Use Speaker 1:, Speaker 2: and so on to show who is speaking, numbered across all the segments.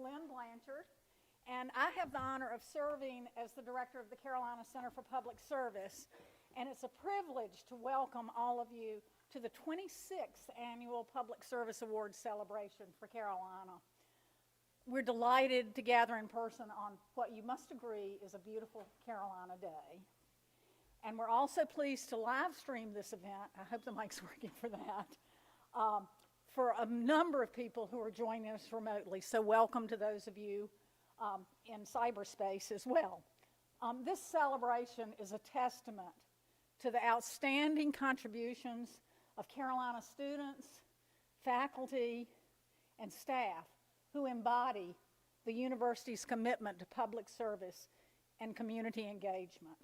Speaker 1: Lynn Blanchard, and I have the honor of serving as the director of the Carolina Center for Public Service, and it's a privilege to welcome all of you to the 26th Annual Public Service Awards celebration for Carolina. We're delighted to gather in person on what you must agree is a beautiful Carolina day. And we're also pleased to live stream this event, I hope the mic's working for that, for a number of people who are joining us remotely. So welcome to those of you in cyberspace as well. This celebration is a testament to the outstanding contributions of Carolina students, faculty, and staff who embody the university's commitment to public service and community engagement.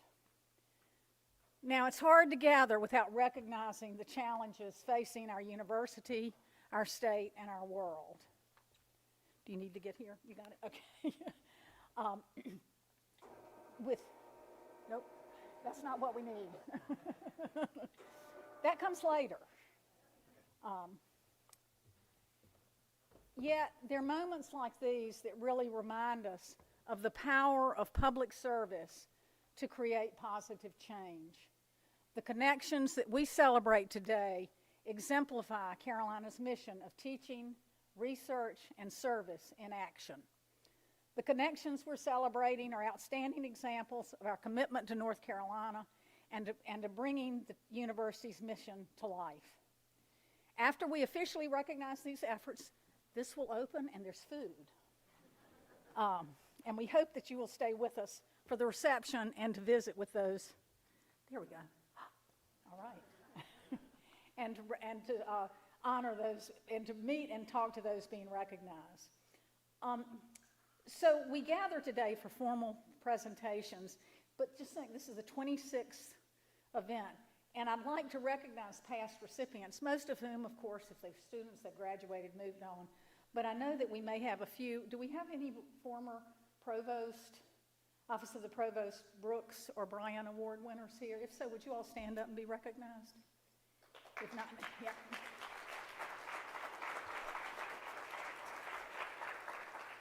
Speaker 1: Now, it's hard to gather without recognizing the challenges facing our university, our state, and our world. Do you need to get here? You got it? Okay. Nope, that's not what we need. That comes later. Yet, there are moments like these that really remind us of the power of public service to create positive change. The connections that we celebrate today exemplify Carolina's mission of teaching, research, and service in action. The connections we're celebrating are outstanding examples of our commitment to North Carolina and to bringing the university's mission to life. After we officially recognize these efforts, this will open and there's food. And we hope that you will stay with us for the reception and to visit with those. There we go. All right. and to honor those and to meet and talk to those being recognized. So we gather today for formal presentations, but just think this is the 26th event. And I'd like to recognize past recipients, most of whom, of course, if they're students that graduated, moved on. But I know that we may have a few. Do we have any former Provost, Office of the Provost Brooks or Bryan Award winners here? If so, would you all stand up and be recognized? If not, yeah.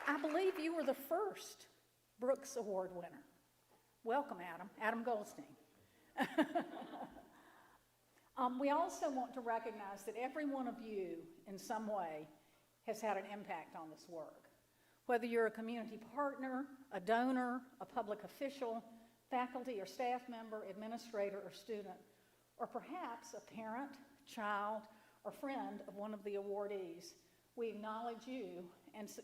Speaker 1: I believe you were the first Brooks Award winner. Welcome, Adam Goldstein. We also want to recognize that every one of you, in some way, has had an impact on this work. Whether you're a community partner, a donor, a public official, faculty or staff member, administrator or student, or perhaps a parent, child, or friend of one of the awardees, we acknowledge you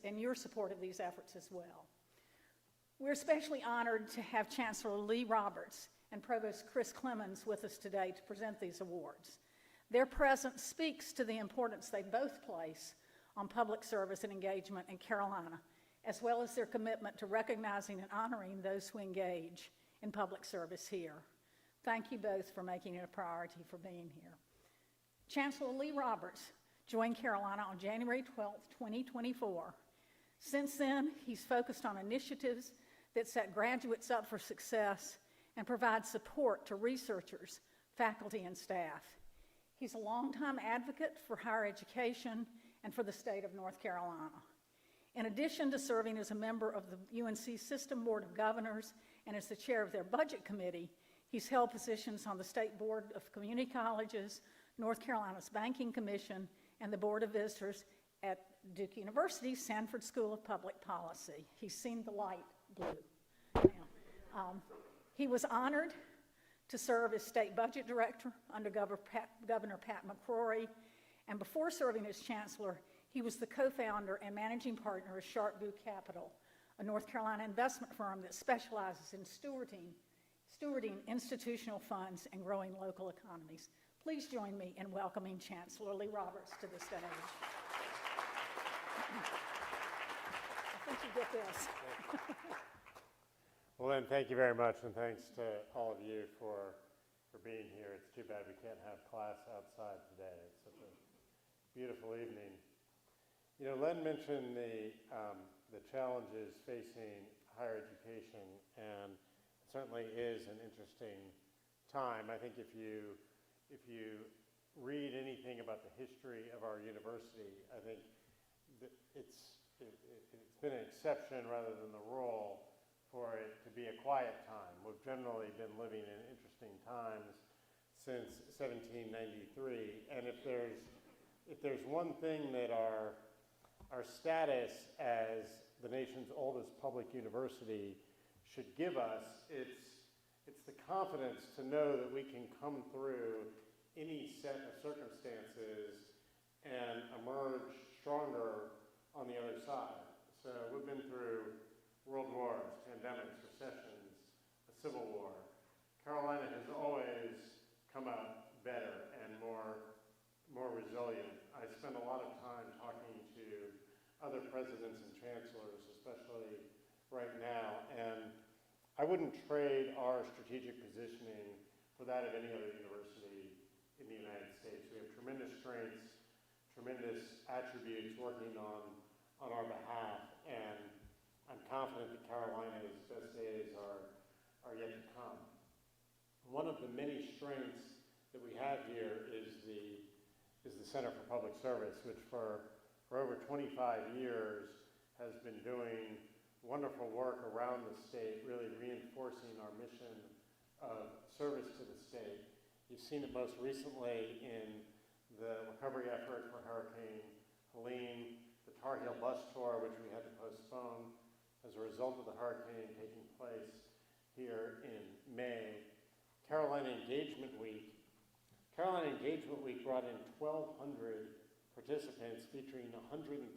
Speaker 1: and your support of these efforts as well. We're especially honored to have Chancellor Lee Roberts and Provost Chris Clemens with us today to present these awards. Their presence speaks to the importance they both place on public service and engagement in Carolina, as well as their commitment to recognizing and honoring those who engage in public service here. Thank you both for making it a priority for being here. Chancellor Lee Roberts joined Carolina on January 12, 2024. Since then, he's focused on initiatives that set graduates up for success and provide support to researchers, faculty, and staff. He's a longtime advocate for higher education and for the state of North Carolina. In addition to serving as a member of the UNC System Board of Governors and as the chair of their budget committee, he's held positions on the State Board of Community Colleges, North Carolina's Banking Commission, and the Board of Visitors at Duke University's Sanford School of Public Policy. He's seen the light blue. Now, he was honored to serve as state budget director under Governor Pat McCrory, and before serving as chancellor, he was the co-founder and managing partner of Sharpview Capital, a North Carolina investment firm that specializes in stewarding institutional funds and growing local economies. Please join me in welcoming Chancellor Lee Roberts to the stage. I think you get this.
Speaker 2: Well, Lynn, thank you very much, and thanks to all of you for being here. It's too bad we can't have class outside today. It's such a beautiful evening. You know, Lynn mentioned the challenges facing higher education, and it certainly is an interesting time. I think if you read anything about the history of our university, I think that it's it's been an exception rather than the rule for it to be a quiet time. We've generally been living in interesting times since 1793, and if there's one thing that our status as the nation's oldest public university should give us, it's the confidence to know that we can come through any set of circumstances and emerge stronger on the other side. So we've been through world wars, pandemics, recessions, a civil war. Carolina has always come out better and more resilient. I spend a lot of time talking to other presidents and chancellors, especially right now, and I wouldn't trade our strategic positioning for that of any other university in the United States. We have tremendous strengths, tremendous attributes working on our behalf, and I'm confident that Carolina's best days are yet to come. One of the many strengths that we have here is the Center for Public Service, which for over 25 years has been doing wonderful work around the state, really reinforcing our mission of service to the state. You've seen it most recently in the recovery effort for Hurricane Helene, the Tar Heel bus tour, which we had to postpone as a result of the hurricane taking place here in May. Carolina Engagement Week. Carolina Engagement Week brought in 1,200 participants featuring 130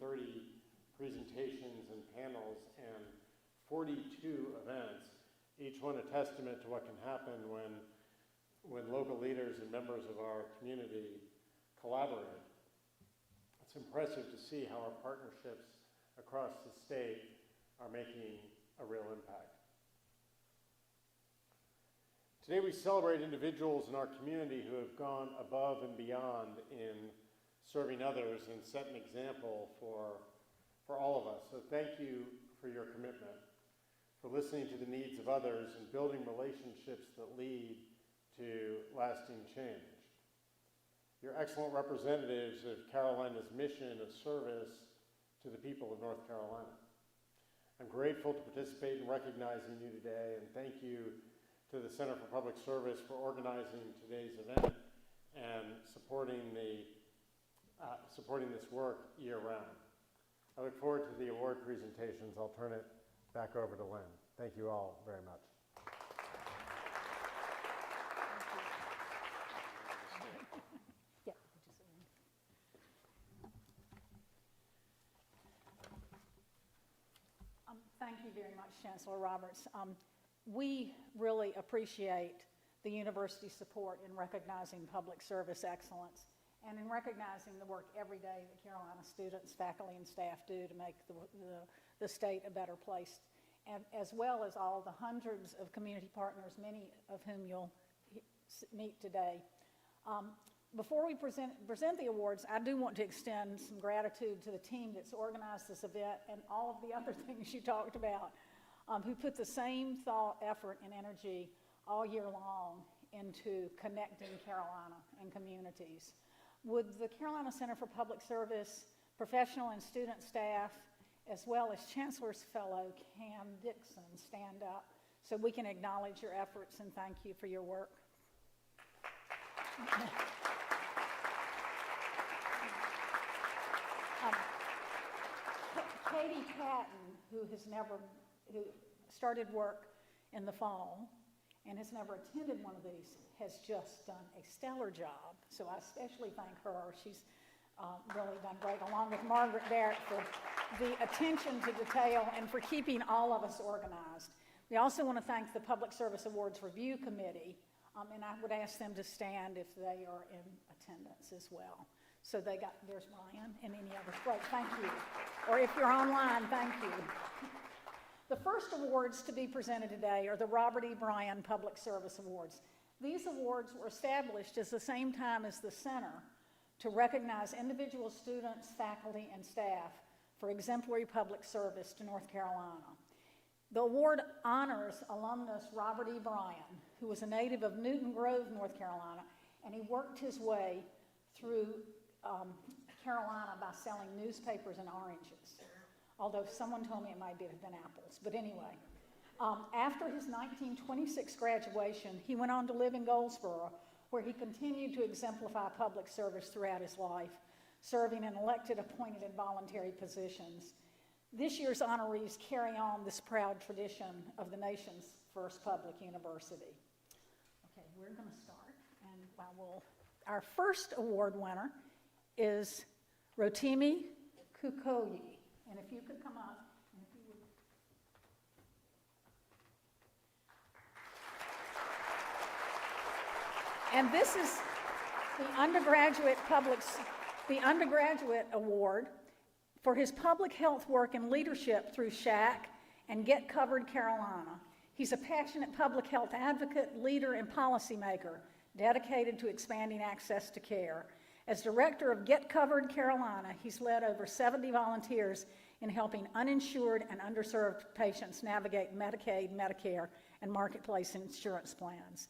Speaker 2: presentations and panels and 42 events, each one a testament to what can happen when local leaders and members of our community collaborate. It's impressive to see how our partnerships across the state are making a real impact. Today we celebrate individuals in our community who have gone above and beyond in serving others and set an example for all of us. So thank you for your commitment, for listening to the needs of others and building relationships that lead to lasting change. You're excellent representatives of Carolina's mission of service to the people of North Carolina. I'm grateful to participate in recognizing you today, and thank you to the Center for Public Service for organizing today's event and supporting this work year-round. I look forward to the award presentations. I'll turn it back over to Lynn. Thank you all very much.
Speaker 1: Thank you very much, Chancellor Roberts. We really appreciate the university's support in recognizing public service excellence and in recognizing the work every day that Carolina students, faculty, and staff do to make the state a better place, and as well as all the hundreds of community partners, many of whom you'll meet today. Before we present the awards, I do want to extend some gratitude to the team that's organized this event and all of the other things you talked about, who put the same thought, effort, and energy all year long into connecting Carolina and communities. Would the Carolina Center for Public Service professional and student staff, as well as Chancellor's Fellow Cam Dixon, stand up so we can acknowledge your efforts and thank you for your work? Katie Patton, who started work in the fall and has never attended one of these, has just done a stellar job. So I especially thank her. She's really done great, along with Margaret Barrett, for the attention to detail and for keeping all of us organized. We also want to thank the Public Service Awards Review Committee, and I would ask them to stand if they are in attendance as well. So there's Ryan and any others. Great, thank you. Or if you're online, thank you. The first awards to be presented today are the Robert E. Bryan Public Service Awards. These awards were established at the same time as the Center to recognize individual students, faculty, and staff for exemplary public service to North Carolina. The award honors alumnus Robert E. Bryan, who was a native of Newton Grove, North Carolina, and he worked his way through Carolina by selling newspapers and oranges. although someone told me it might have been apples, but anyway. After his 1926 graduation, he went on to live in Goldsboro, where he continued to exemplify public service throughout his life, serving in elected, appointed, and voluntary positions. This year's honorees carry on this proud tradition of the nation's first public university. Okay, we're going to start, and our first award winner is Rotimi Kukoyi, and if you could come up, and if you would. And this is the undergraduate award for his public health work and leadership through SHAC and Get Covered Carolina. He's a passionate public health advocate, leader, and policymaker dedicated to expanding access to care. As director of Get Covered Carolina, he's led over 70 volunteers in helping uninsured and underserved patients navigate Medicaid, Medicare, and marketplace insurance plans.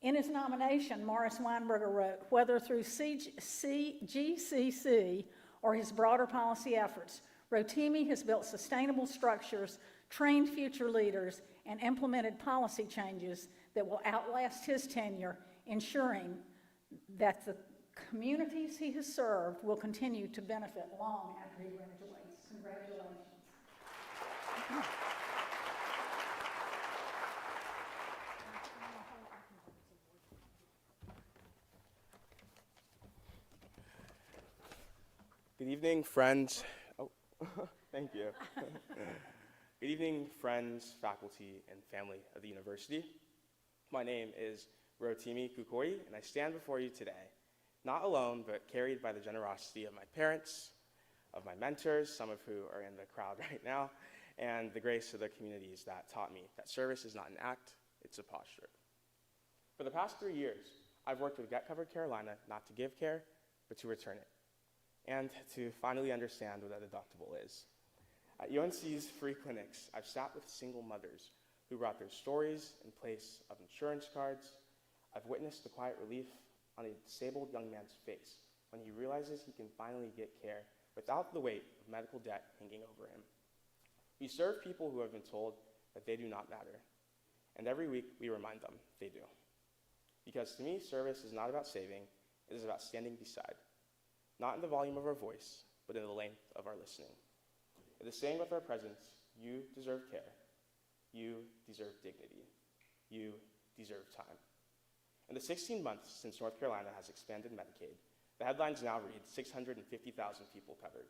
Speaker 1: In his nomination, Morris Weinberger wrote, whether through GCC or his broader policy efforts, Rotimi has built sustainable structures, trained future leaders, and implemented policy changes that will outlast his tenure, ensuring that the communities he has served will continue to benefit long after he graduates. Congratulations.
Speaker 3: Good evening, friends. Oh, thank you. Good evening, friends, faculty, and family of the university. My name is Rotimi Kukoyi, and I stand before you today, not alone, but carried by the generosity of my parents, of my mentors, some of who are in the crowd right now, and the grace of the communities that taught me that service is not an act, it's a posture. For the past 3 years, I've worked with Get Covered Carolina not to give care, but to return it, and to finally understand what a deductible is. At UNC's free clinics, I've sat with single mothers who brought their stories in place of insurance cards. I've witnessed the quiet relief on a disabled young man's face when he realizes he can finally get care without the weight of medical debt hanging over him. We serve people who have been told that they do not matter, and every week we remind them they do. Because to me, service is not about saving, it is about standing beside. Not in the volume of our voice, but in the length of our listening. It is saying with our presence, you deserve care, you deserve dignity, you deserve time. In the 16 months since North Carolina has expanded Medicaid, the headlines now read 650,000 people covered.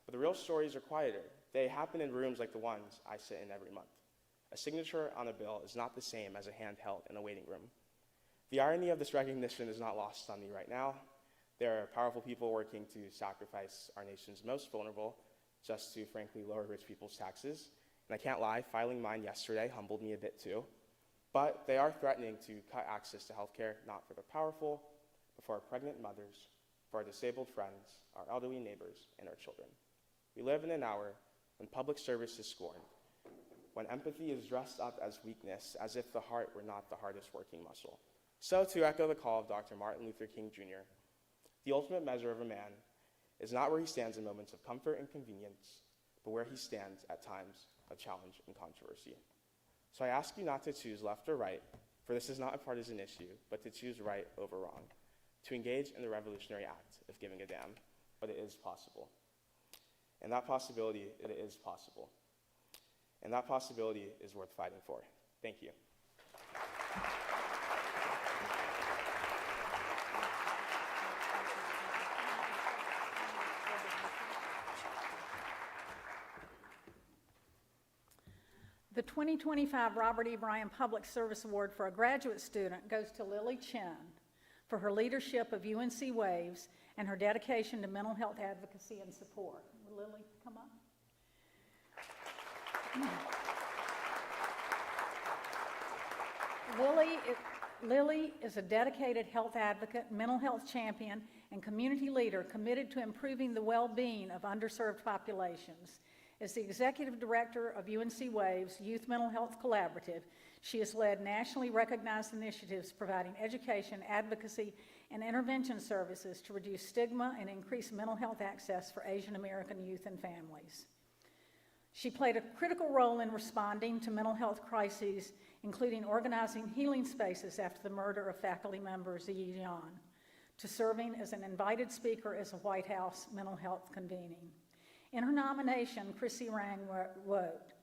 Speaker 3: But the real stories are quieter. They happen in rooms like the ones I sit in every month. A signature on a bill is not the same as a hand held in a waiting room. The irony of this recognition is not lost on me right now. There are powerful people working to sacrifice our nation's most vulnerable just to, frankly, lower rich people's taxes. And I can't lie, filing mine yesterday humbled me a bit too. But they are threatening to cut access to healthcare, not for the powerful, but for our pregnant mothers, for our disabled friends, our elderly neighbors, and our children. We live in an hour when public service is scorned, when empathy is dressed up as weakness, as if the heart were not the hardest working muscle. So to echo the call of Dr. Martin Luther King Jr., the ultimate measure of a man is not where he stands in moments of comfort and convenience, but where he stands at times of challenge and controversy. So I ask you not to choose left or right, for this is not a partisan issue, but to choose right over wrong, to engage in the revolutionary act of giving a damn, but it is possible. And that possibility, it is possible. And that possibility is worth fighting for. Thank you.
Speaker 1: The 2025 Robert E. Bryan Public Service Award for a graduate student goes to Lily Chen for her leadership of UNC Waves and her dedication to mental health advocacy and support. Will Lily come up? Lily is a dedicated health advocate, mental health champion, and community leader committed to improving the well-being of underserved populations. As the executive director of UNC Waves Youth Mental Health Collaborative, she has led nationally recognized initiatives providing education, advocacy, and intervention services to reduce stigma and increase mental health access for Asian American youth and families. She played a critical role in responding to mental health crises, including organizing healing spaces after the murder of faculty member Ziyi Jian, to serving as an invited speaker as a White House mental health convening. In her nomination, Chrissy Rang wrote,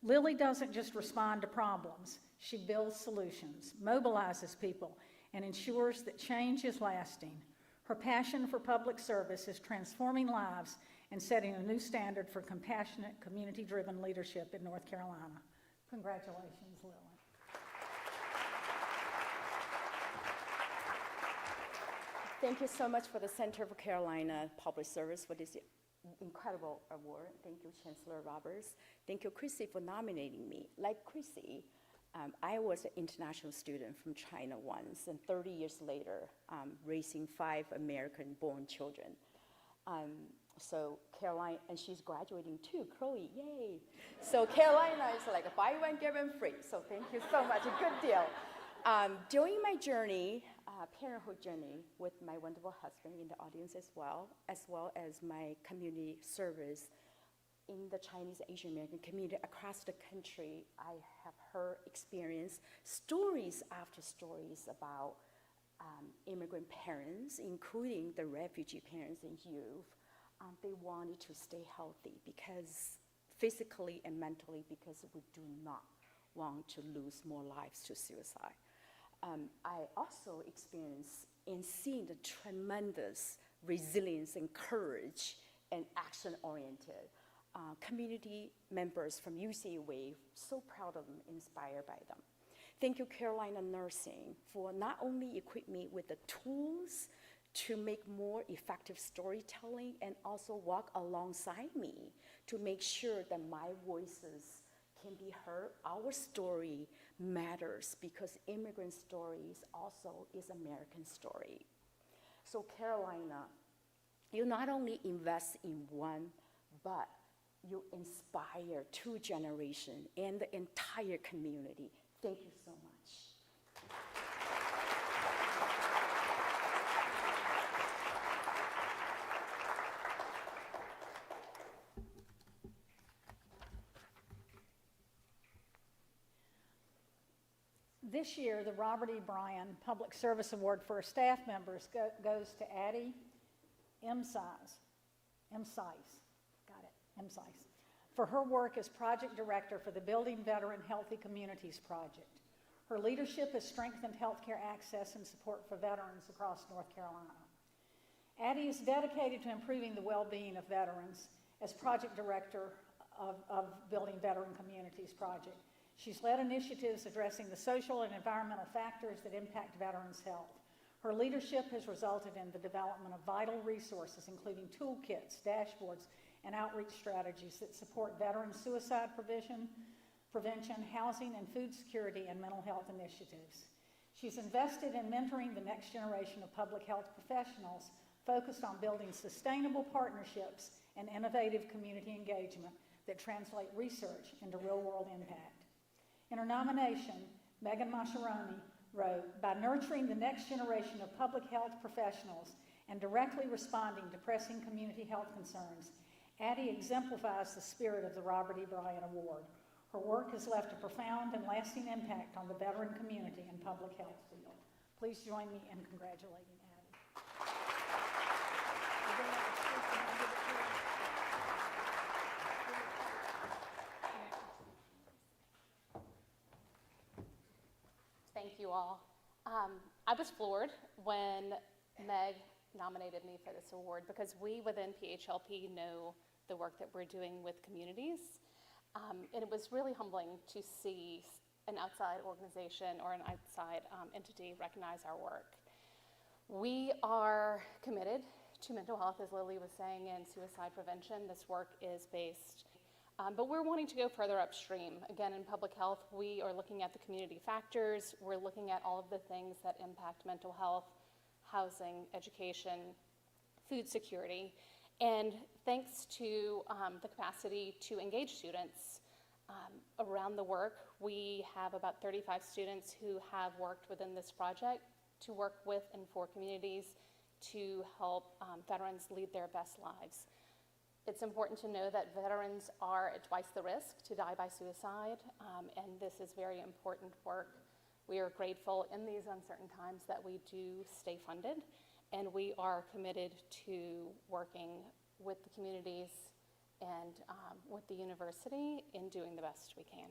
Speaker 1: "Lily doesn't just respond to problems, she builds solutions, mobilizes people, and ensures that change is lasting. Her passion for public service is transforming lives and setting a new standard for compassionate, community-driven leadership in North Carolina." Congratulations, Lily.
Speaker 4: Thank you so much for the Center for Carolina Public Service for this incredible award. Thank you, Chancellor Roberts. Thank you, Chrissy, for nominating me. Like Chrissy, I was an international student from China once, and 30 years later, raising 5 American-born children. So Caroline, and she's graduating too, Chloe, yay. So Carolina is like a buy one, get one free. So thank you so much, a good deal. During my journey, parenthood journey with my wonderful husband in the audience as well as my community service in the Chinese Asian American community across the country, I have heard, experienced stories after stories about immigrant parents, including the refugee parents and youth. They wanted to stay healthy because physically and mentally, because we do not want to lose more lives to suicide. I also experienced and seen the tremendous resilience and courage and action-oriented community members from UCA, so proud of them, inspired by them. Thank you, Carolina Nursing, for not only equipping me with the tools to make more effective storytelling and also walk alongside me to make sure that my voices can be heard. Our story matters because immigrant stories also is American story. So Carolina, you not only invest in one, but you inspire 2 generations and the entire community. Thank you so much.
Speaker 1: This year, the Robert E. Bryan Public Service Award for staff members goes to Addie Emsize, for her work as project director for the Building Veteran Healthy Communities project. Her leadership has strengthened healthcare access and support for veterans across North Carolina. Addie is dedicated to improving the well-being of veterans as project director of Building Veteran Communities project. She's led initiatives addressing the social and environmental factors that impact veterans' health. Her leadership has resulted in the development of vital resources, including toolkits, dashboards, and outreach strategies that support veteran suicide prevention, housing and food security, and mental health initiatives. She's invested in mentoring the next generation of public health professionals focused on building sustainable partnerships and innovative community engagement that translate research into real-world impact. In her nomination, Megan Mascheroni wrote, "By nurturing the next generation of public health professionals and directly responding to pressing community health concerns, Addie exemplifies the spirit of the Robert E. Bryan Award. Her work has left a profound and lasting impact on the veteran community and public health field." Please join me in congratulating Addie.
Speaker 5: Thank you all. I was floored when Meg nominated me for this award because we within PHLP know the work that we're doing with communities. And it was really humbling to see an outside organization or an outside entity recognize our work. We are committed to mental health, as Lily was saying, and suicide prevention. This work is based, but we're wanting to go further upstream. Again, in public health, we are looking at the community factors. We're looking at all of the things that impact mental health, housing, education, food security. And thanks to the capacity to engage students around the work, we have about 35 students who have worked within this project to work with and for communities to help veterans lead their best lives. It's important to know that veterans are at twice the risk to die by suicide, and this is very important work. We are grateful in these uncertain times that we do stay funded, and we are committed to working with the communities and with the university in doing the best we can.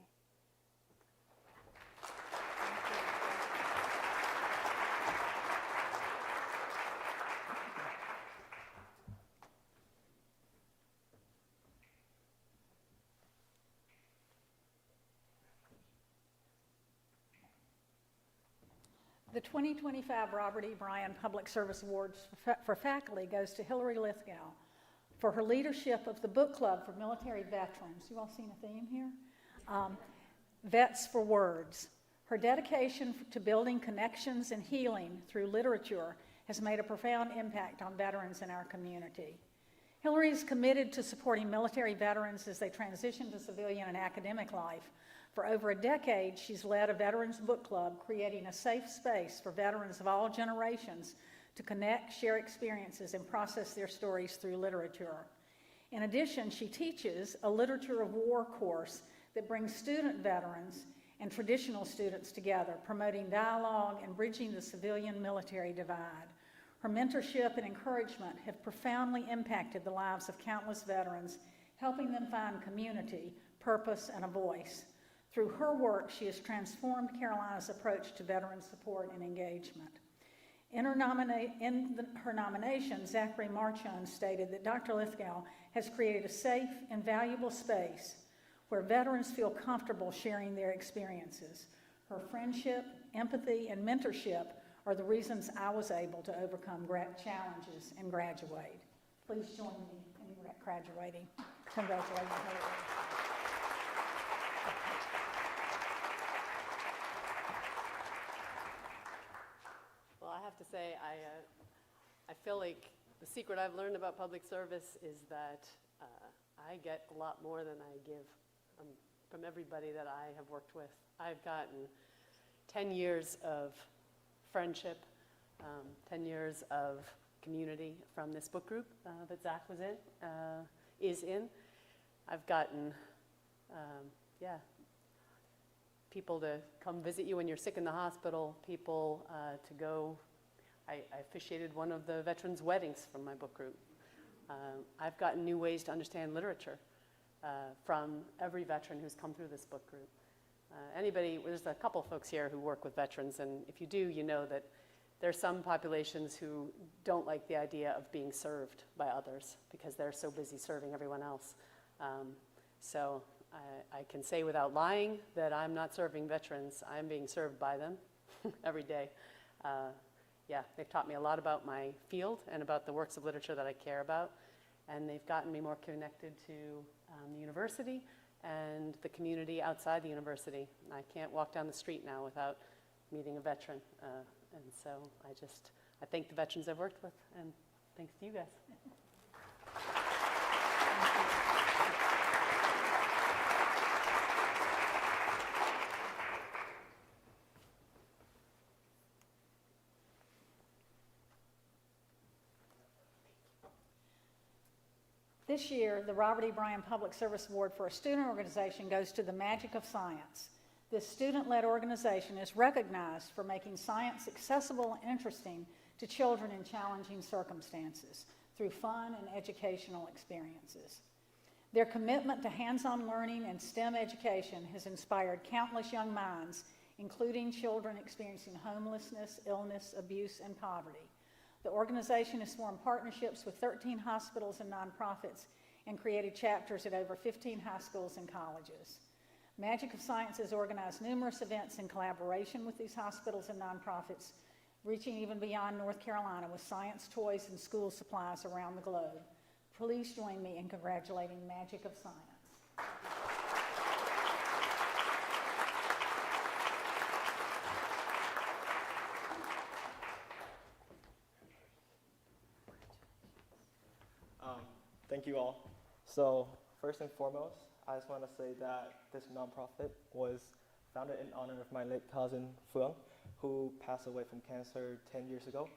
Speaker 1: The 2025 Robert E. Bryan Public Service Awards for faculty goes to Hillary Lithgow for her leadership of the book club for military veterans. You all seen a theme here? Vets for Words. Her dedication to building connections and healing through literature has made a profound impact on veterans in our community. Hillary is committed to supporting military veterans as they transition to civilian and academic life. For over a decade, she's led a veterans book club, creating a safe space for veterans of all generations to connect, share experiences, and process their stories through literature. In addition, she teaches a Literature of War course that brings student veterans and traditional students together, promoting dialogue and bridging the civilian-military divide. Her mentorship and encouragement have profoundly impacted the lives of countless veterans, helping them find community, purpose, and a voice. Through her work, she has transformed Carolina's approach to veteran support and engagement. In her nomination, Zachary Marchand stated that Dr. Lithgow has created a safe and valuable space where veterans feel comfortable sharing their experiences. Her friendship, empathy, and mentorship are the reasons I was able to overcome challenges and graduate. Please join me in congratulating her.
Speaker 6: Well, I have to say, I feel like the secret I've learned about public service is that I get a lot more than I give from everybody that I have worked with. I've gotten 10 years of friendship, 10 years of community from this book group that Zach is in. I've gotten, people to come visit you when you're sick in the hospital, people to go. I officiated one of the veterans' weddings from my book group. I've gotten new ways to understand literature from every veteran who's come through this book group. There's a couple folks here who work with veterans, and if you do, you know that there's some populations who don't like the idea of being served by others because they're so busy serving everyone else. So I can say without lying that I'm not serving veterans, I'm being served by them every day. They've taught me a lot about my field and about the works of literature that I care about, and they've gotten me more connected to the university and the community outside the university. I can't walk down the street now without meeting a veteran, and so I thank the veterans I've worked with, and thanks to you guys.
Speaker 1: This year, the Robert E. Bryan Public Service Award for a student organization goes to the Magic of Science. This student-led organization is recognized for making science accessible and interesting to children in challenging circumstances through fun and educational experiences. Their commitment to hands-on learning and STEM education has inspired countless young minds, including children experiencing homelessness, illness, abuse, and poverty. The organization has formed partnerships with 13 hospitals and nonprofits and created chapters at over 15 high schools and colleges. Magic of Science has organized numerous events in collaboration with these hospitals and nonprofits, reaching even beyond North Carolina with science toys and school supplies around the globe. Please join me in congratulating Magic of Science.
Speaker 7: Thank you all. So first and foremost, I just want to say that this nonprofit was founded in honor of my late cousin, Phương, who passed away from cancer 10 years ago.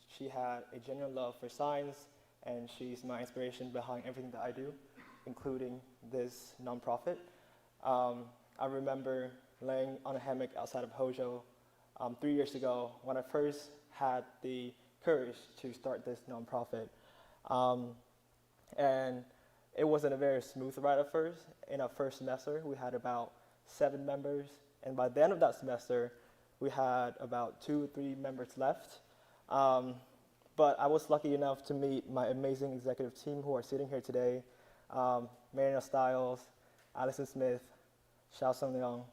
Speaker 7: She had a genuine love for science and she's my inspiration behind everything that I do, including this nonprofit. I remember laying on a hammock outside of Hojo 3 years ago when I first had the courage to start this nonprofit. And it wasn't a very smooth ride at first. In our first semester, we had about 7 members, and by the end of that semester, we had about 2 or 3 members left. But I was lucky enough to meet my amazing executive team who are sitting here today. Marina Stiles, Allison Smith, Xiao Sung Leong,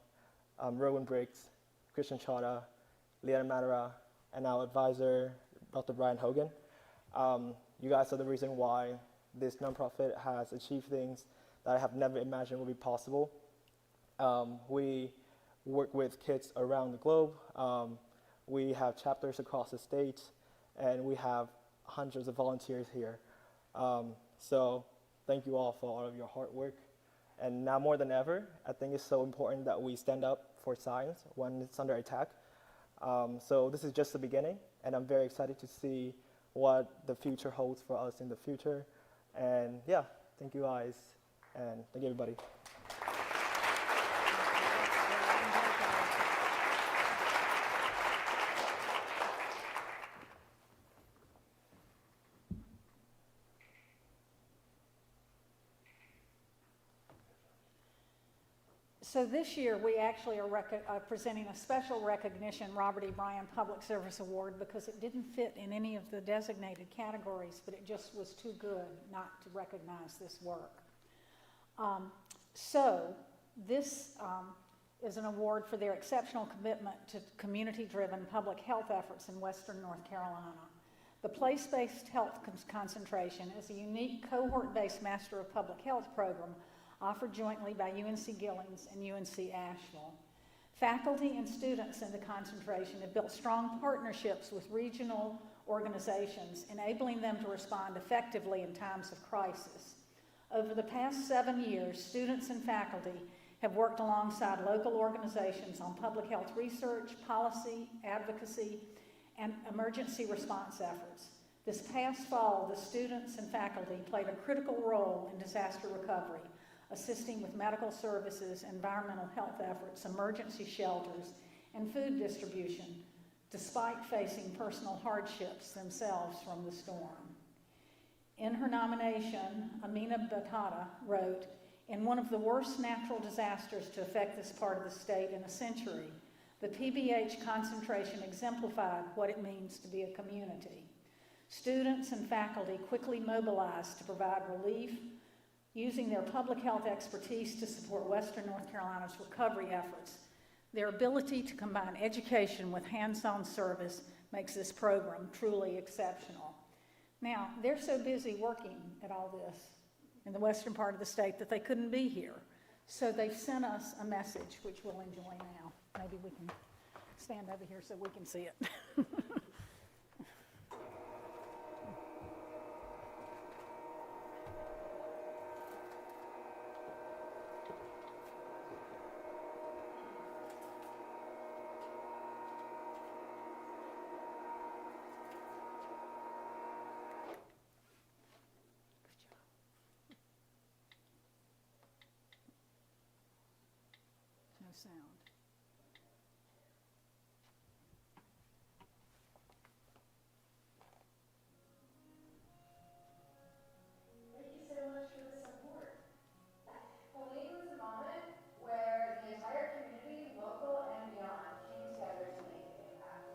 Speaker 7: Rowan Briggs, Christian Chada, Liana Matara, and our advisor, Dr. Brian Hogan. You guys are the reason why this nonprofit has achieved things that I have never imagined would be possible. We work with kids around the globe. We have chapters across the state, and we have hundreds of volunteers here. So thank you all for all of your hard work. And now more than ever, I think it's so important that we stand up for science when it's under attack. So this is just the beginning, and I'm very excited to see what the future holds for us in the future. And yeah, thank you guys, and thank you everybody.
Speaker 1: So this year, we actually are presenting a special recognition Robert E. Bryan Public Service Award because it didn't fit in any of the designated categories, but it just was too good not to recognize this work. So this is an award for their exceptional commitment to community-driven public health efforts in Western North Carolina. The Place-Based Health Concentration is a unique cohort-based Master of Public Health program offered jointly by UNC Gillings and UNC Asheville. Faculty and students in the concentration have built strong partnerships with regional organizations, enabling them to respond effectively in times of crisis. Over the past 7 years, students and faculty have worked alongside local organizations on public health research, policy, advocacy, and emergency response efforts. This past fall, the students and faculty played a critical role in disaster recovery, assisting with medical services, environmental health efforts, emergency shelters, and food distribution, despite facing personal hardships themselves from the storm. In her nomination, Amina Batata wrote, "In one of the worst natural disasters to affect this part of the state in a century, the PBH concentration exemplified what it means to be a community. Students and faculty quickly mobilized to provide relief, using their public health expertise to support Western North Carolina's recovery efforts. Their ability to combine education with hands-on service makes this program truly exceptional." Now, they're so busy working at all this in the western part of the state that they couldn't be here. So they've sent us a message, which we'll enjoy now. Maybe we can stand over here so we can see it. No sound.
Speaker 8: Thank you so much for the support. For me, it was a moment where the entire community, local and beyond, came together to make an impact.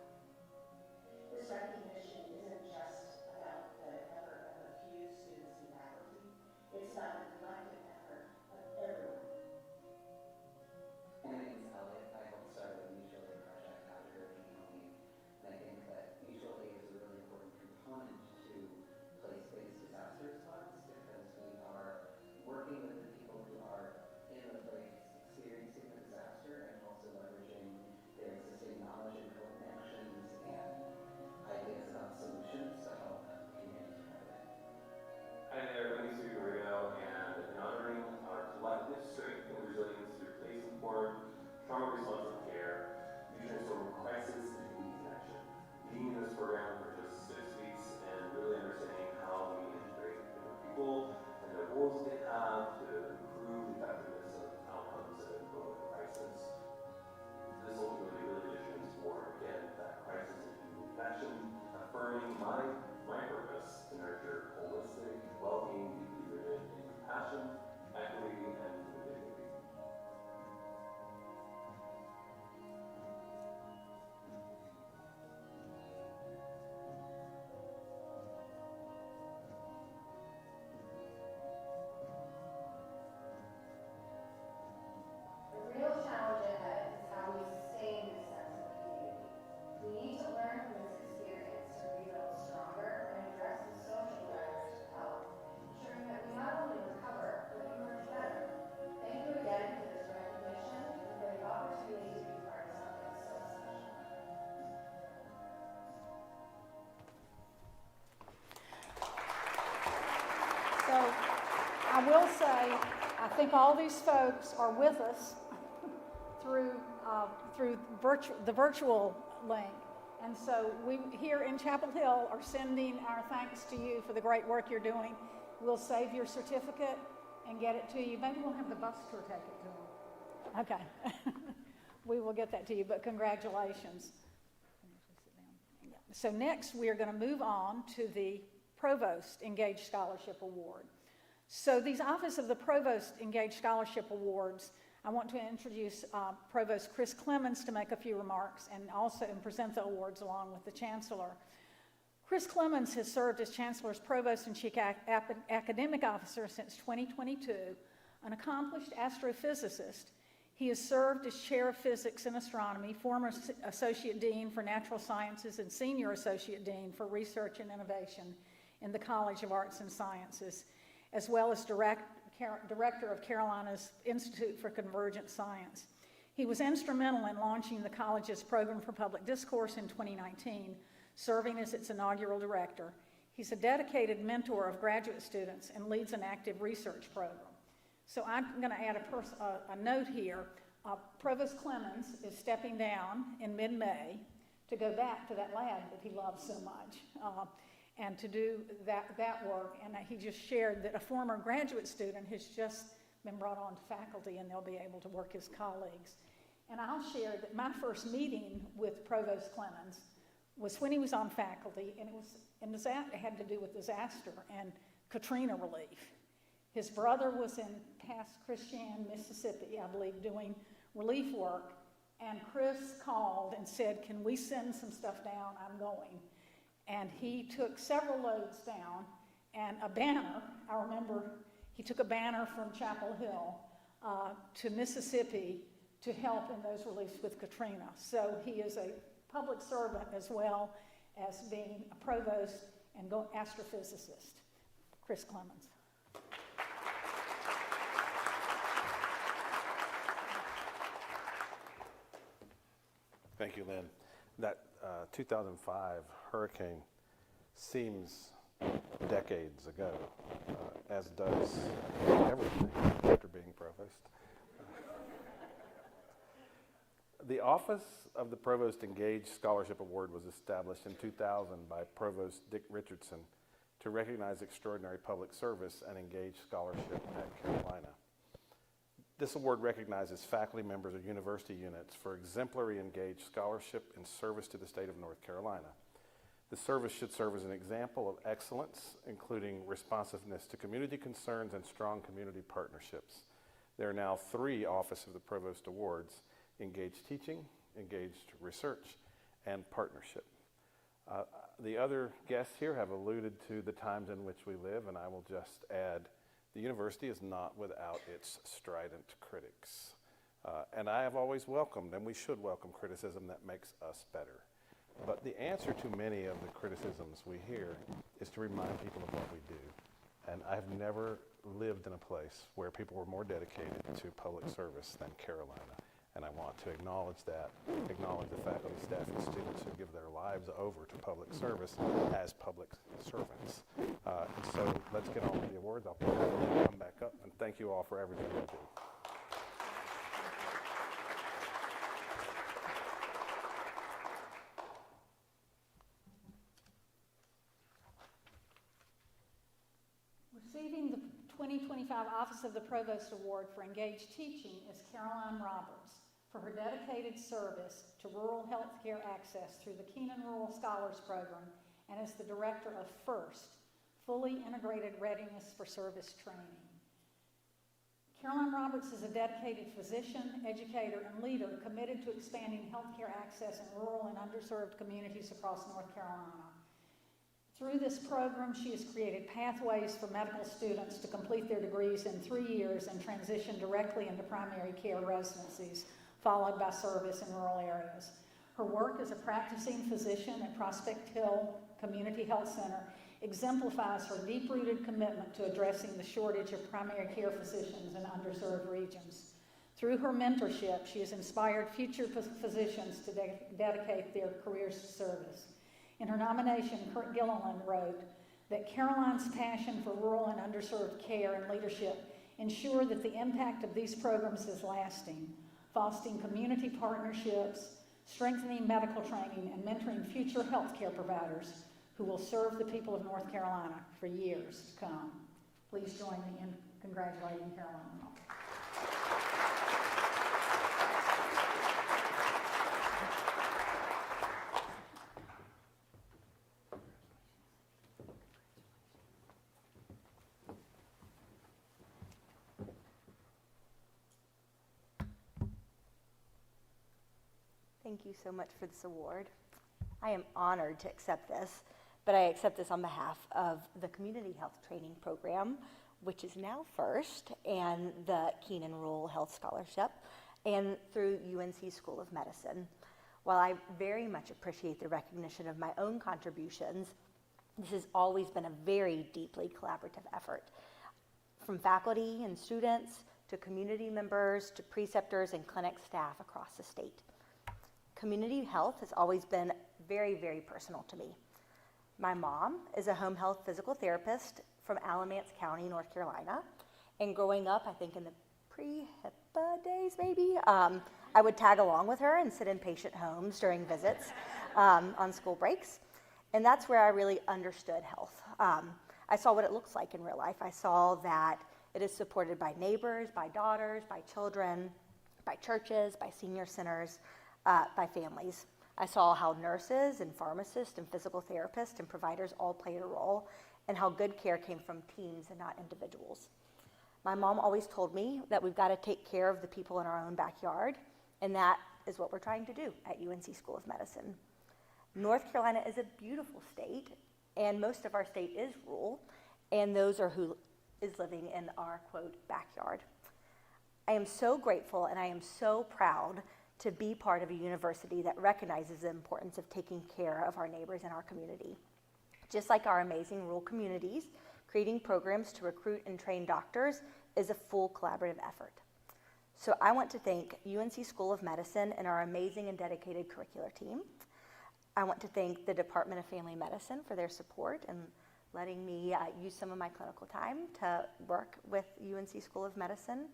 Speaker 8: This recognition isn't just about the effort of a few students and faculty. It's about the collective effort of everyone.
Speaker 9: My name is Elliot. I helped start the Mutual Aid Project after Hurricane Helene. And I think that mutual aid is a really important component to place-based disaster response because we are working with the people who are in the place experiencing the disaster and also leveraging their existing knowledge and connections and ideas about solutions to help communities thrive.
Speaker 10: Hi there, my name is Marino, and in honoring our collective strength and resilience through place-informed, trauma-responsive care, we transform crisis into community connection. Being in this program for just 6 weeks and really understanding how we
Speaker 1: I think all these folks are with us through the virtual link. And so we here in Chapel Hill are sending our thanks to you for the great work you're doing. We'll save your certificate and get it to you. Maybe we'll have the bus tour take it to them. Okay. We will get that to you, but congratulations. So next we are going to move on to the Provost Engaged Scholarship Award. So these Office of the Provost Engaged Scholarship Awards, I want to introduce Provost Chris Clemens to make a few remarks and also present the awards along with the Chancellor. Chris Clemens has served as Chancellor's Provost and Chief Academic Officer since 2022, an accomplished astrophysicist. He has served as Chair of Physics and Astronomy, former Associate Dean for Natural Sciences, and Senior Associate Dean for Research and Innovation in the College of Arts and Sciences, as well as Director of Carolina's Institute for Convergent Science. He was instrumental in launching the college's Program for Public Discourse in 2019, serving as its inaugural director. He's a dedicated mentor of graduate students and leads an active research program. So I'm going to add a note here. Provost Clemens is stepping down in mid-May to go back to that lab that he loves so much and to do that work. And he just shared that a former graduate student has just been brought on to faculty and they'll be able to work as colleagues. And I'll share that my first meeting with Provost Clemens was when he was on faculty, and it had to do with disaster and Katrina relief. His brother was in Pass Christian, Mississippi, I believe, doing relief work, and Chris called and said, "Can we send some stuff down? I'm going." And he took several loads down, and a banner. I remember he took a banner from Chapel Hill to Mississippi to help in those reliefs with Katrina. So he is a public servant as well as being a provost and astrophysicist. Chris Clemens.
Speaker 11: Thank you, Lynn. That 2005 hurricane seems decades ago, as does everything after being provost. The Office of the Provost Engaged Scholarship Award was established in 2000 by Provost Dick Richardson to recognize extraordinary public service and engaged scholarship at Carolina. This award recognizes faculty members of university units for exemplary engaged scholarship and service to the state of North Carolina. The service should serve as an example of excellence, including responsiveness to community concerns and strong community partnerships. There are now 3 Office of the Provost Awards: engaged teaching, engaged research, and partnership. The other guests here have alluded to the times in which we live, and I will just add, the university is not without its strident critics. And I have always welcomed, and we should welcome, criticism that makes us better. But the answer to many of the criticisms we hear is to remind people of what we do. And I've never lived in a place where people were more dedicated to public service than Carolina. And I want to acknowledge that, acknowledge the faculty, staff, and students who give their lives over to public service as public servants. And so let's get on with the awards. I'll come back up, and thank you all for everything you do.
Speaker 1: Receiving the 2025 Office of the Provost Award for Engaged Teaching is Caroline Roberts for her dedicated service to rural health care access through the Keenan Rural Scholars Program and as the director of FIRST, Fully Integrated Readiness for Service Training. Caroline Roberts is a dedicated physician, educator, and leader committed to expanding healthcare access in rural and underserved communities across North Carolina. Through this program, she has created pathways for medical students to complete their degrees in 3 years and transition directly into primary care residencies, followed by service in rural areas. Her work as a practicing physician at Prospect Hill Community Health Center exemplifies her deep-rooted commitment to addressing the shortage of primary care physicians in underserved regions. Through her mentorship, she has inspired future physicians to dedicate their careers to service. In her nomination, Kurt Gilliland wrote that Caroline's passion for rural and underserved care and leadership ensure that the impact of these programs is lasting, fostering community partnerships, strengthening medical training, and mentoring future healthcare providers who will serve the people of North Carolina for years to come. Please join me in congratulating Carolina.
Speaker 12: Thank you so much for this award. I am honored to accept this, but I accept this on behalf of the Community Health Training Program, which is now FIRST, and the Keenan Rural Health Scholarship, and through UNC School of Medicine. While I very much appreciate the recognition of my own contributions, this has always been a very deeply collaborative effort. From faculty and students, to community members, to preceptors and clinic staff across the state. Community health has always been very, very personal to me. My mom is a home health physical therapist from Alamance County, North Carolina. And growing up, I think in the pre-HIPAA days maybe, I would tag along with her and sit in patient homes during visits on school breaks. And that's where I really understood health. I saw what it looks like in real life. I saw that it is supported by neighbors, by daughters, by children, by churches, by senior centers, by families. I saw how nurses and pharmacists and physical therapists and providers all played a role, and how good care came from teams and not individuals. My mom always told me that we've got to take care of the people in our own backyard, and that is what we're trying to do at UNC School of Medicine. North Carolina is a beautiful state, and most of our state is rural, and those are who is living in our, quote, backyard. I am so grateful and I am so proud to be part of a university that recognizes the importance of taking care of our neighbors in our community. Just like our amazing rural communities, creating programs to recruit and train doctors is a full collaborative effort. So I want to thank UNC School of Medicine and our amazing and dedicated curricular team. I want to thank the Department of Family Medicine for their support and letting me use some of my clinical time to work with UNC School of Medicine.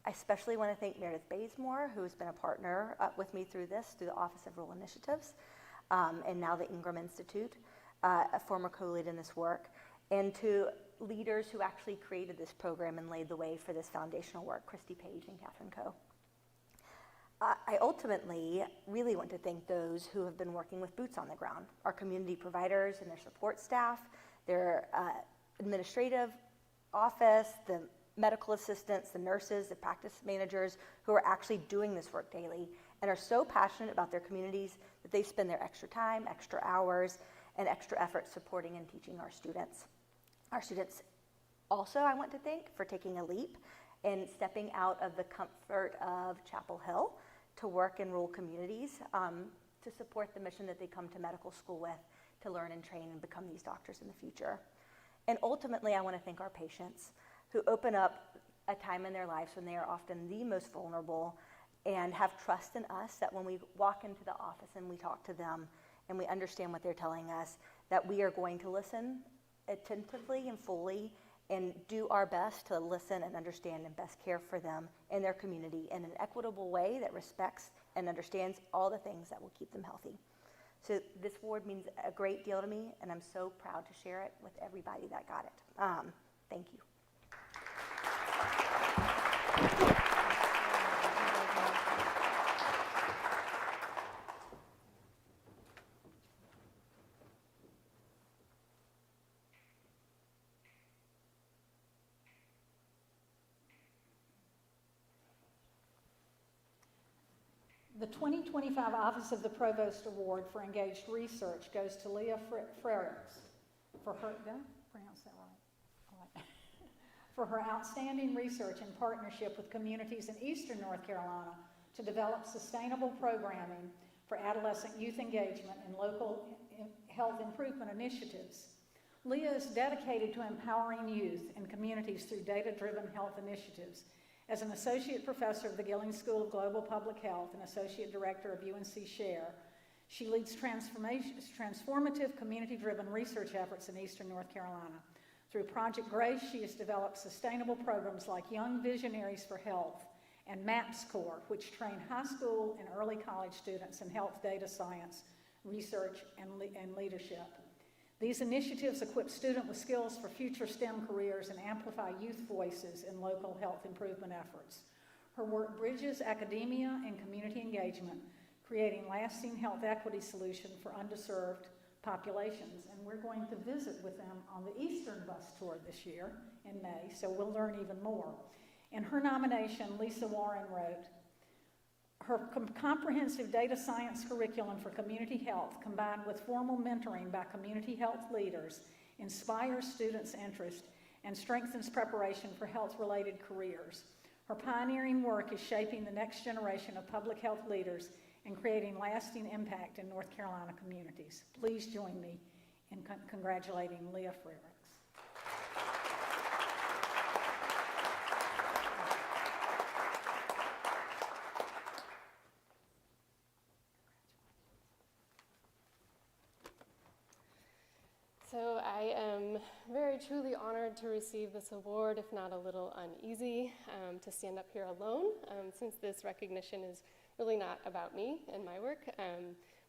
Speaker 12: I especially want to thank Meredith Bazemore, who has been a partner with me through this, through the Office of Rural Initiatives, and now the Ingram Institute, a former co-lead in this work, and to leaders who actually created this program and laid the way for this foundational work, Christy Page and Catherine Coe. I ultimately really want to thank those who have been working with boots on the ground, our community providers and their support staff, their administrative office, the medical assistants, the nurses, the practice managers who are actually doing this work daily and are so passionate about their communities that they spend their extra time, extra hours, and extra effort supporting and teaching our students. Our students also I want to thank for taking a leap and stepping out of the comfort of Chapel Hill to work in rural communities to support the mission that they come to medical school with, to learn and train and become these doctors in the future. And ultimately, I want to thank our patients who open up a time in their lives when they are often the most vulnerable and have trust in us that when we walk into the office and we talk to them and we understand what they're telling us, that we are going to listen attentively and fully and do our best to listen and understand and best care for them and their community in an equitable way that respects and understands all the things that will keep them healthy. So this award means a great deal to me, and I'm so proud to share it with everybody that got it. Thank you.
Speaker 1: The 2025 Office of the Provost Award for Engaged Research goes to Leah Frericks for her, did I pronounce that right? For her outstanding research in partnership with communities in Eastern North Carolina to develop sustainable programming for adolescent youth engagement in local health improvement initiatives. Leah is dedicated to empowering youth and communities through data-driven health initiatives. As an associate professor of the Gilling School of Global Public Health and associate director of UNC Share, she leads transformative community-driven research efforts in Eastern North Carolina. Through Project Grace, she has developed sustainable programs like Young Visionaries for Health and MAPS Corps, which train high school and early college students in health data science, research, and leadership. These initiatives equip students with skills for future STEM careers and amplify youth voices in local health improvement efforts. Her work bridges academia and community engagement, creating lasting health equity solutions for underserved populations. And we're going to visit with them on the Eastern Bus Tour this year in May, so we'll learn even more. In her nomination, Lisa Warren wrote, her comprehensive data science curriculum for community health, combined with formal mentoring by community health leaders, inspires students' interest and strengthens preparation for health-related careers. Her pioneering work is shaping the next generation of public health leaders and creating lasting impact in North Carolina communities. Please join me in congratulating Leah Frericks.
Speaker 13: So I am very truly honored to receive this award, if not a little uneasy to stand up here alone, since this recognition is really not about me and my work.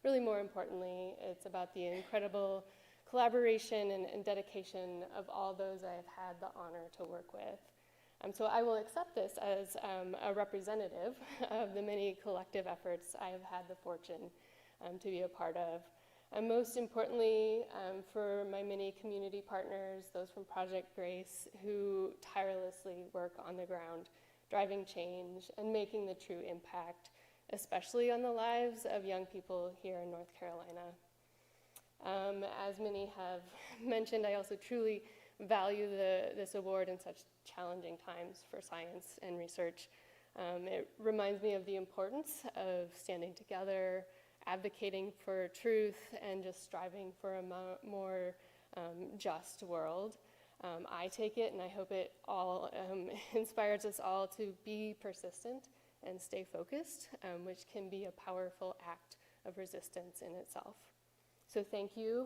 Speaker 13: Really more importantly, it's about the incredible collaboration and dedication of all those I have had the honor to work with. So I will accept this as a representative of the many collective efforts I have had the fortune to be a part of. And most importantly, for my many community partners, those from Project Grace, who tirelessly work on the ground, driving change and making the true impact, especially on the lives of young people here in North Carolina. As many have mentioned, I also truly value this award in such challenging times for science and research. It reminds me of the importance of standing together, advocating for truth, and just striving for a more just world. I take it, and I hope it all inspires us all to be persistent and stay focused, which can be a powerful act of resistance in itself. So thank you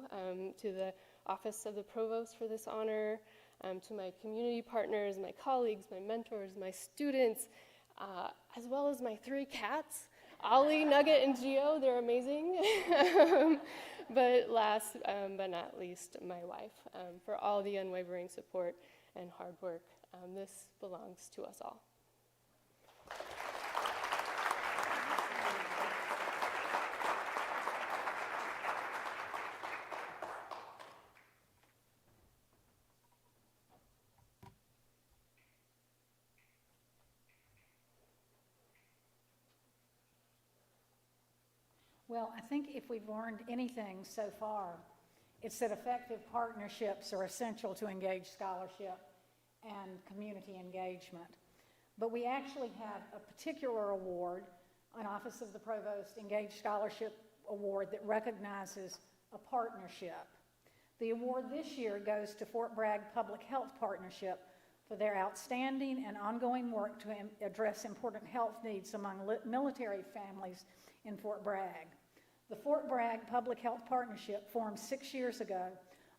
Speaker 13: to the Office of the Provost for this honor, to my community partners, my colleagues, my mentors, my students, as well as my 3 cats. Ollie, Nugget, and Geo, they're amazing. But last but not least, my wife, for all the unwavering support and hard work. This belongs to us all.
Speaker 1: Well, I think if we've learned anything so far, it's that effective partnerships are essential to engage scholarship and community engagement. But we actually have a particular award, an Office of the Provost Engaged Scholarship Award, that recognizes a partnership. The award this year goes to Fort Bragg Public Health Partnership for their outstanding and ongoing work to address important health needs among military families in Fort Bragg. The Fort Bragg Public Health Partnership, formed 6 years ago,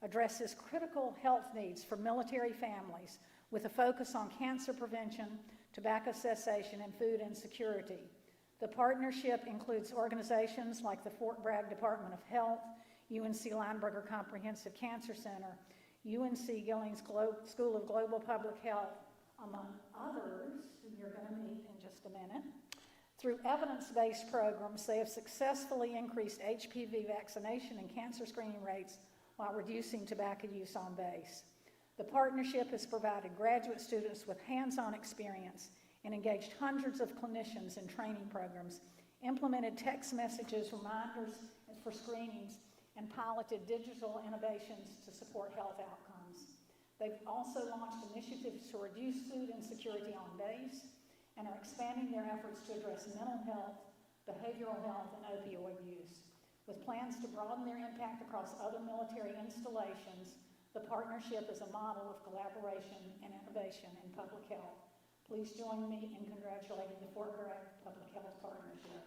Speaker 1: addresses critical health needs for military families with a focus on cancer prevention, tobacco cessation, and food insecurity. The partnership includes organizations like the Fort Bragg Department of Health, UNC Lineberger Comprehensive Cancer Center, UNC Gillings School of Global Public Health, among others, who you're going to meet in just a minute. Through evidence-based programs, they have successfully increased HPV vaccination and cancer screening rates while reducing tobacco use on base. The partnership has provided graduate students with hands-on experience and engaged hundreds of clinicians in training programs, implemented text messages, reminders for screenings, and piloted digital innovations to support health outcomes. They've also launched initiatives to reduce food insecurity on base and are expanding their efforts to address mental health, behavioral health, and opioid use. With plans to broaden their impact across other military installations, the partnership is a model of collaboration and innovation in public health. Please join me in congratulating the Fort Bragg Public Health Partnership.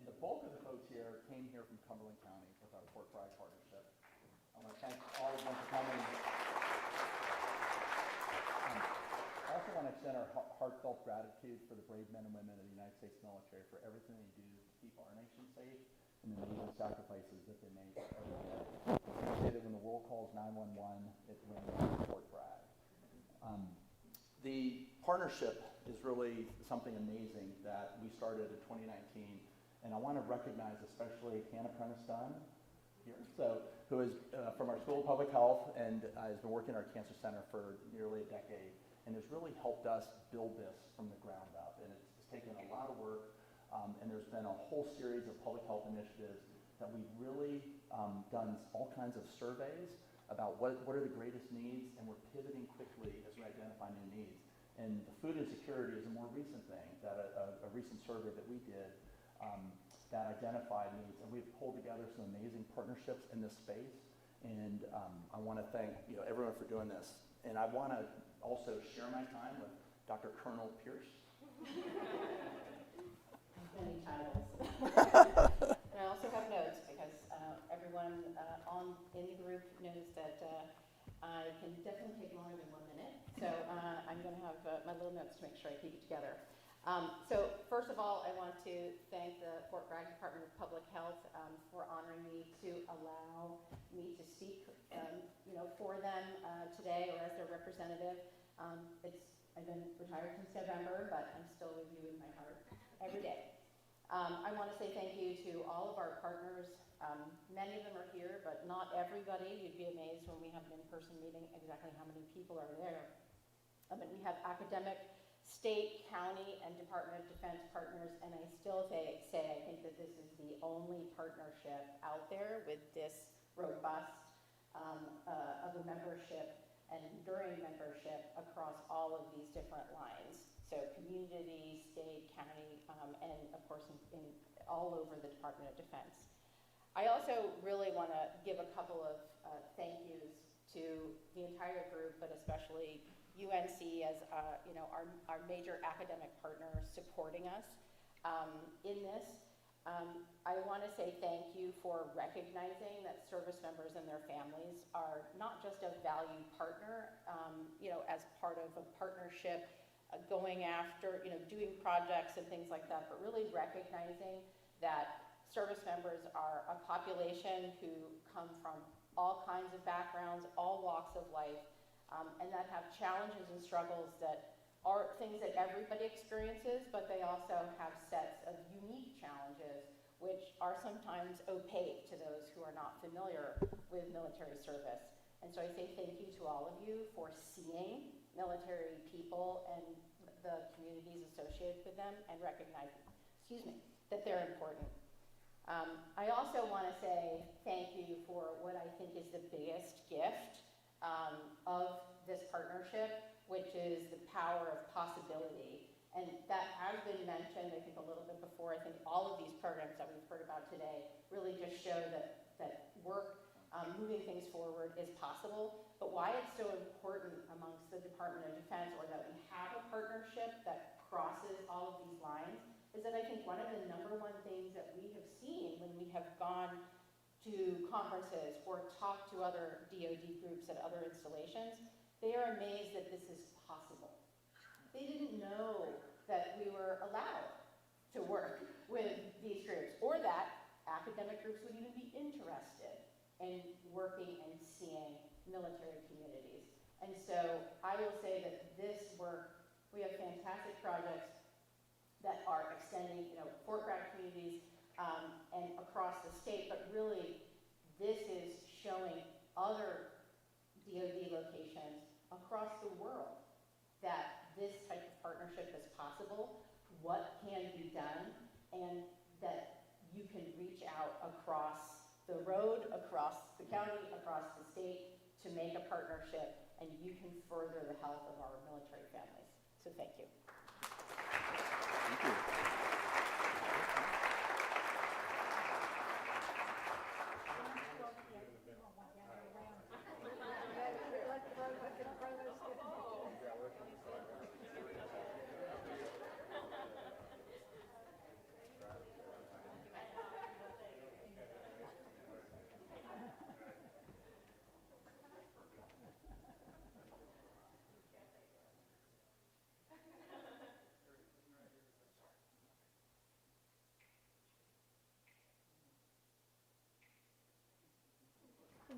Speaker 14: the bulk of the folks here came here from Cumberland County with our Fort Bragg partnership. I want to thank all of them for coming. I also want to extend our heartfelt gratitude for the brave men and women of the United States military for everything they do to keep our nation safe and the needless sacrifices that they make every day. I say that when the world calls 911, it rings Fort Bragg. The partnership is really something amazing that we started in 2019, and I want to recognize especially Hannah Prentice-Dunn here, who is from our School of Public Health and has been working at our Cancer Center for nearly a decade, and has really helped us build this from the ground up. And it's taken a lot of work, and there's been a whole series of public health initiatives that we've really done all kinds of surveys about what are the greatest needs, and we're pivoting quickly as we identify new needs. And the food insecurity is a more recent thing, that a recent survey that we did that identified needs, and we've pulled together some amazing partnerships in this space. And I want to thank everyone for doing this. And I want to also share my time with Dr. Colonel Pierce.
Speaker 15: Many titles. And I also have notes because everyone in the group knows that I can definitely take longer than 1 minute. So I'm going to have my little notes to make sure I keep it together. So first of all, I want to thank the Fort Bragg Department of Public Health for honoring me to allow me to speak for them today, or as their representative. I've been retired since November, but I'm still with you in my heart every day. I want to say thank you to all of our partners. Many of them are here, but not everybody. You'd be amazed when we have an in-person meeting exactly how many people are there. And we have academic, state, county, and Department of Defense partners, and I still say I think that this is the only partnership out there with this robust of a membership and enduring membership across all of these different lines. So community, state, county, and of course in all over the Department of Defense. I also really want to give a couple of thank yous to the entire group, but especially UNC as our major academic partner supporting us in this. I want to say thank you for recognizing that service members and their families are not just a valued partner, as part of a partnership, going after, doing projects and things like that, but really recognizing that service members are a population who come from all kinds of backgrounds, all walks of life, and that have challenges and struggles that are things that everybody experiences, but they also have sets of unique challenges which are sometimes opaque to those who are not familiar with military service. And so I say thank you to all of you for seeing military people and the communities associated with them and recognizing, that they're important. I also want to say thank you for what I think is the biggest gift of this partnership, which is the power of possibility. And that has been mentioned, I think, a little bit before. I think all of these programs that we've heard about today really just show that work moving things forward is possible. But why it's so important amongst the Department of Defense, or that we have a partnership that crosses all of these lines, is that I think one of the number one things that we have seen when we have gone to conferences or talked to other DoD groups at other installations, they are amazed that this is possible. They didn't know that we were allowed to work with these groups, or that academic groups would even be interested in working and seeing military communities. And so I will say that this work, we have fantastic projects that are extending, Fort Bragg communities and across the state, but really this is showing other DoD locations across the world that this type of partnership is possible, what can be done, and that you can reach out across the road, across the county, across the state to make a partnership, and you can further the health of our military families. So thank you.
Speaker 14: Thank you.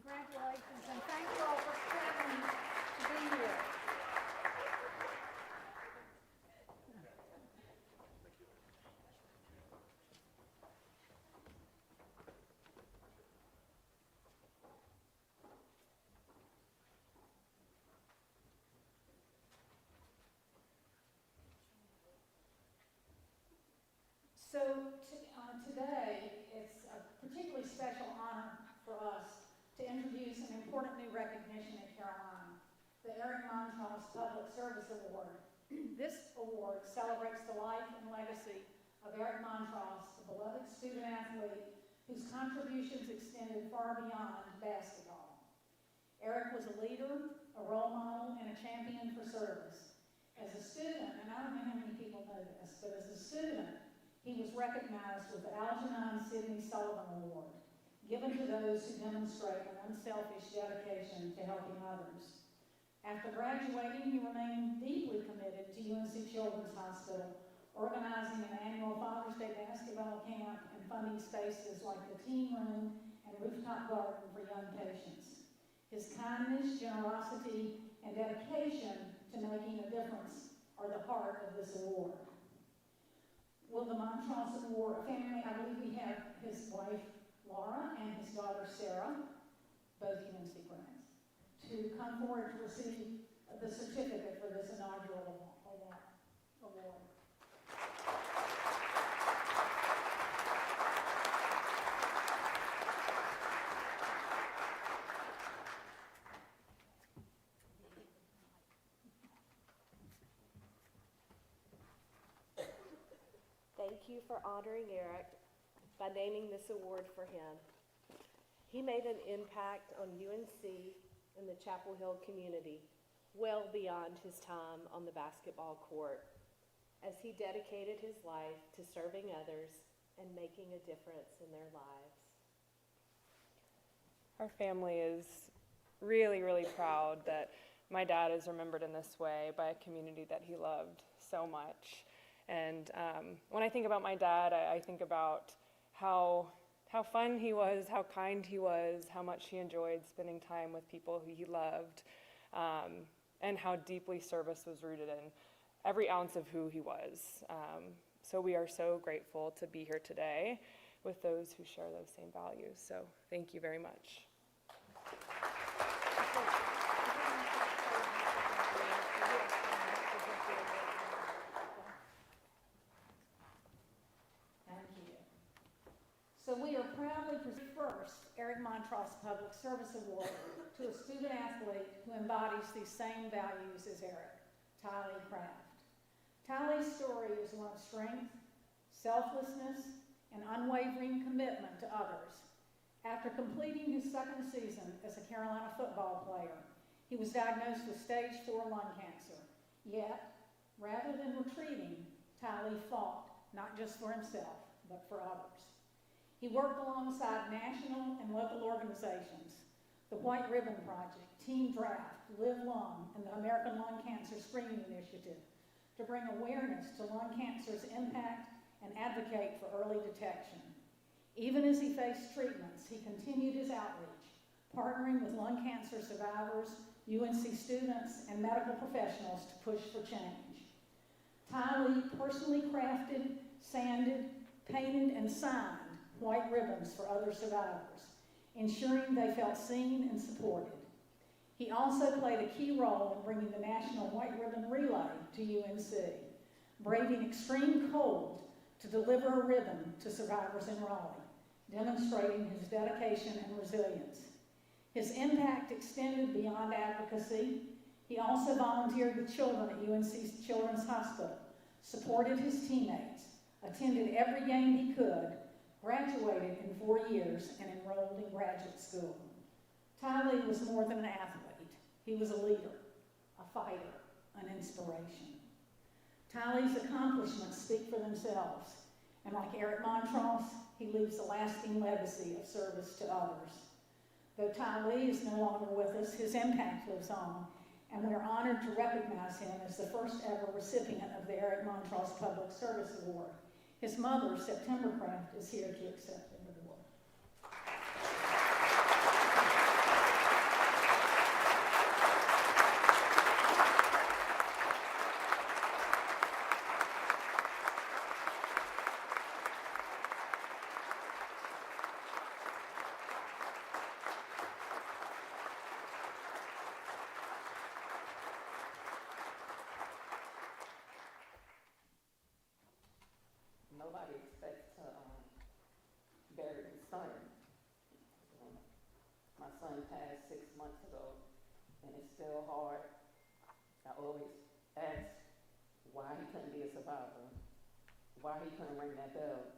Speaker 1: Congratulations, and thank you all for coming to be here. So today, it's a particularly special honor for us to introduce an important new recognition at Carolina, the Eric Montross Public Service Award. This award celebrates the life and legacy of Eric Montross, a beloved student athlete whose contributions extended far beyond basketball. Eric was a leader, a role model, and a champion for service. As a student, and I don't know how many people know this, but as a student, he was recognized with the Algernon Sidney Sullivan Award, given to those who demonstrate an unselfish dedication to helping others. After graduating, he remained deeply committed to UNC Children's Hospital, organizing an annual Father's Day basketball camp and funding spaces like the teen room and rooftop garden for young patients. His kindness, generosity, and dedication to making a difference are the heart of this award. Will the Montross Award family, I believe we have his wife, Laura, and his daughter, Sarah, both UNC grads, to come forward to receive the certificate for this inaugural award.
Speaker 16: Thank you for honoring Eric by naming this award for him. He made an impact on UNC and the Chapel Hill community well beyond his time on the basketball court, as he dedicated his life to serving others and making a difference in their lives.
Speaker 17: Our family is really, really proud that my dad is remembered in this way by a community that he loved so much. And when I think about my dad, I think about how fun he was, how kind he was, how much he enjoyed spending time with people who he loved, and how deeply service was rooted in every ounce of who he was. So we are so grateful to be here today with those who share those same values. So thank you very much.
Speaker 1: So we are proudly presenting first Eric Montross Public Service Award to a student athlete who embodies these same values as Eric, Tylee Craft. Tylee's story is one of strength, selflessness, and unwavering commitment to others. After completing his second season as a Carolina football player, he was diagnosed with stage 4 lung cancer. Yet, rather than retreating, Tylee fought, not just for himself, but for others. He worked alongside national and local organizations, the White Ribbon Project, Team Draft, Live Lung, and the American Lung Cancer Screening Initiative to bring awareness to lung cancer's impact and advocate for early detection. Even as he faced treatments, he continued his outreach, partnering with lung cancer survivors, UNC students, and medical professionals to push for change. Tylee personally crafted, sanded, painted, and signed white ribbons for other survivors, ensuring they felt seen and supported. He also played a key role in bringing the National White Ribbon Relay to UNC, braving extreme cold to deliver a ribbon to survivors in Raleigh, demonstrating his dedication and resilience. His impact extended beyond advocacy. He also volunteered with children at UNC Children's Hospital, supported his teammates, attended every game he could, graduated in 4 years, and enrolled in graduate school. Tylee was more than an athlete. He was a leader, a fighter, an inspiration. Tylee's accomplishments speak for themselves, and like Eric Montross, he leaves a lasting legacy of service to others. Though Tylee is no longer with us, his impact lives on, and we are honored to recognize him as the first ever recipient of the Eric Montross Public Service Award. His mother, September Craft, is here to accept the award.
Speaker 15: passed 6 months ago, and it's still hard. I always ask why he couldn't be a survivor, why he couldn't ring that bell.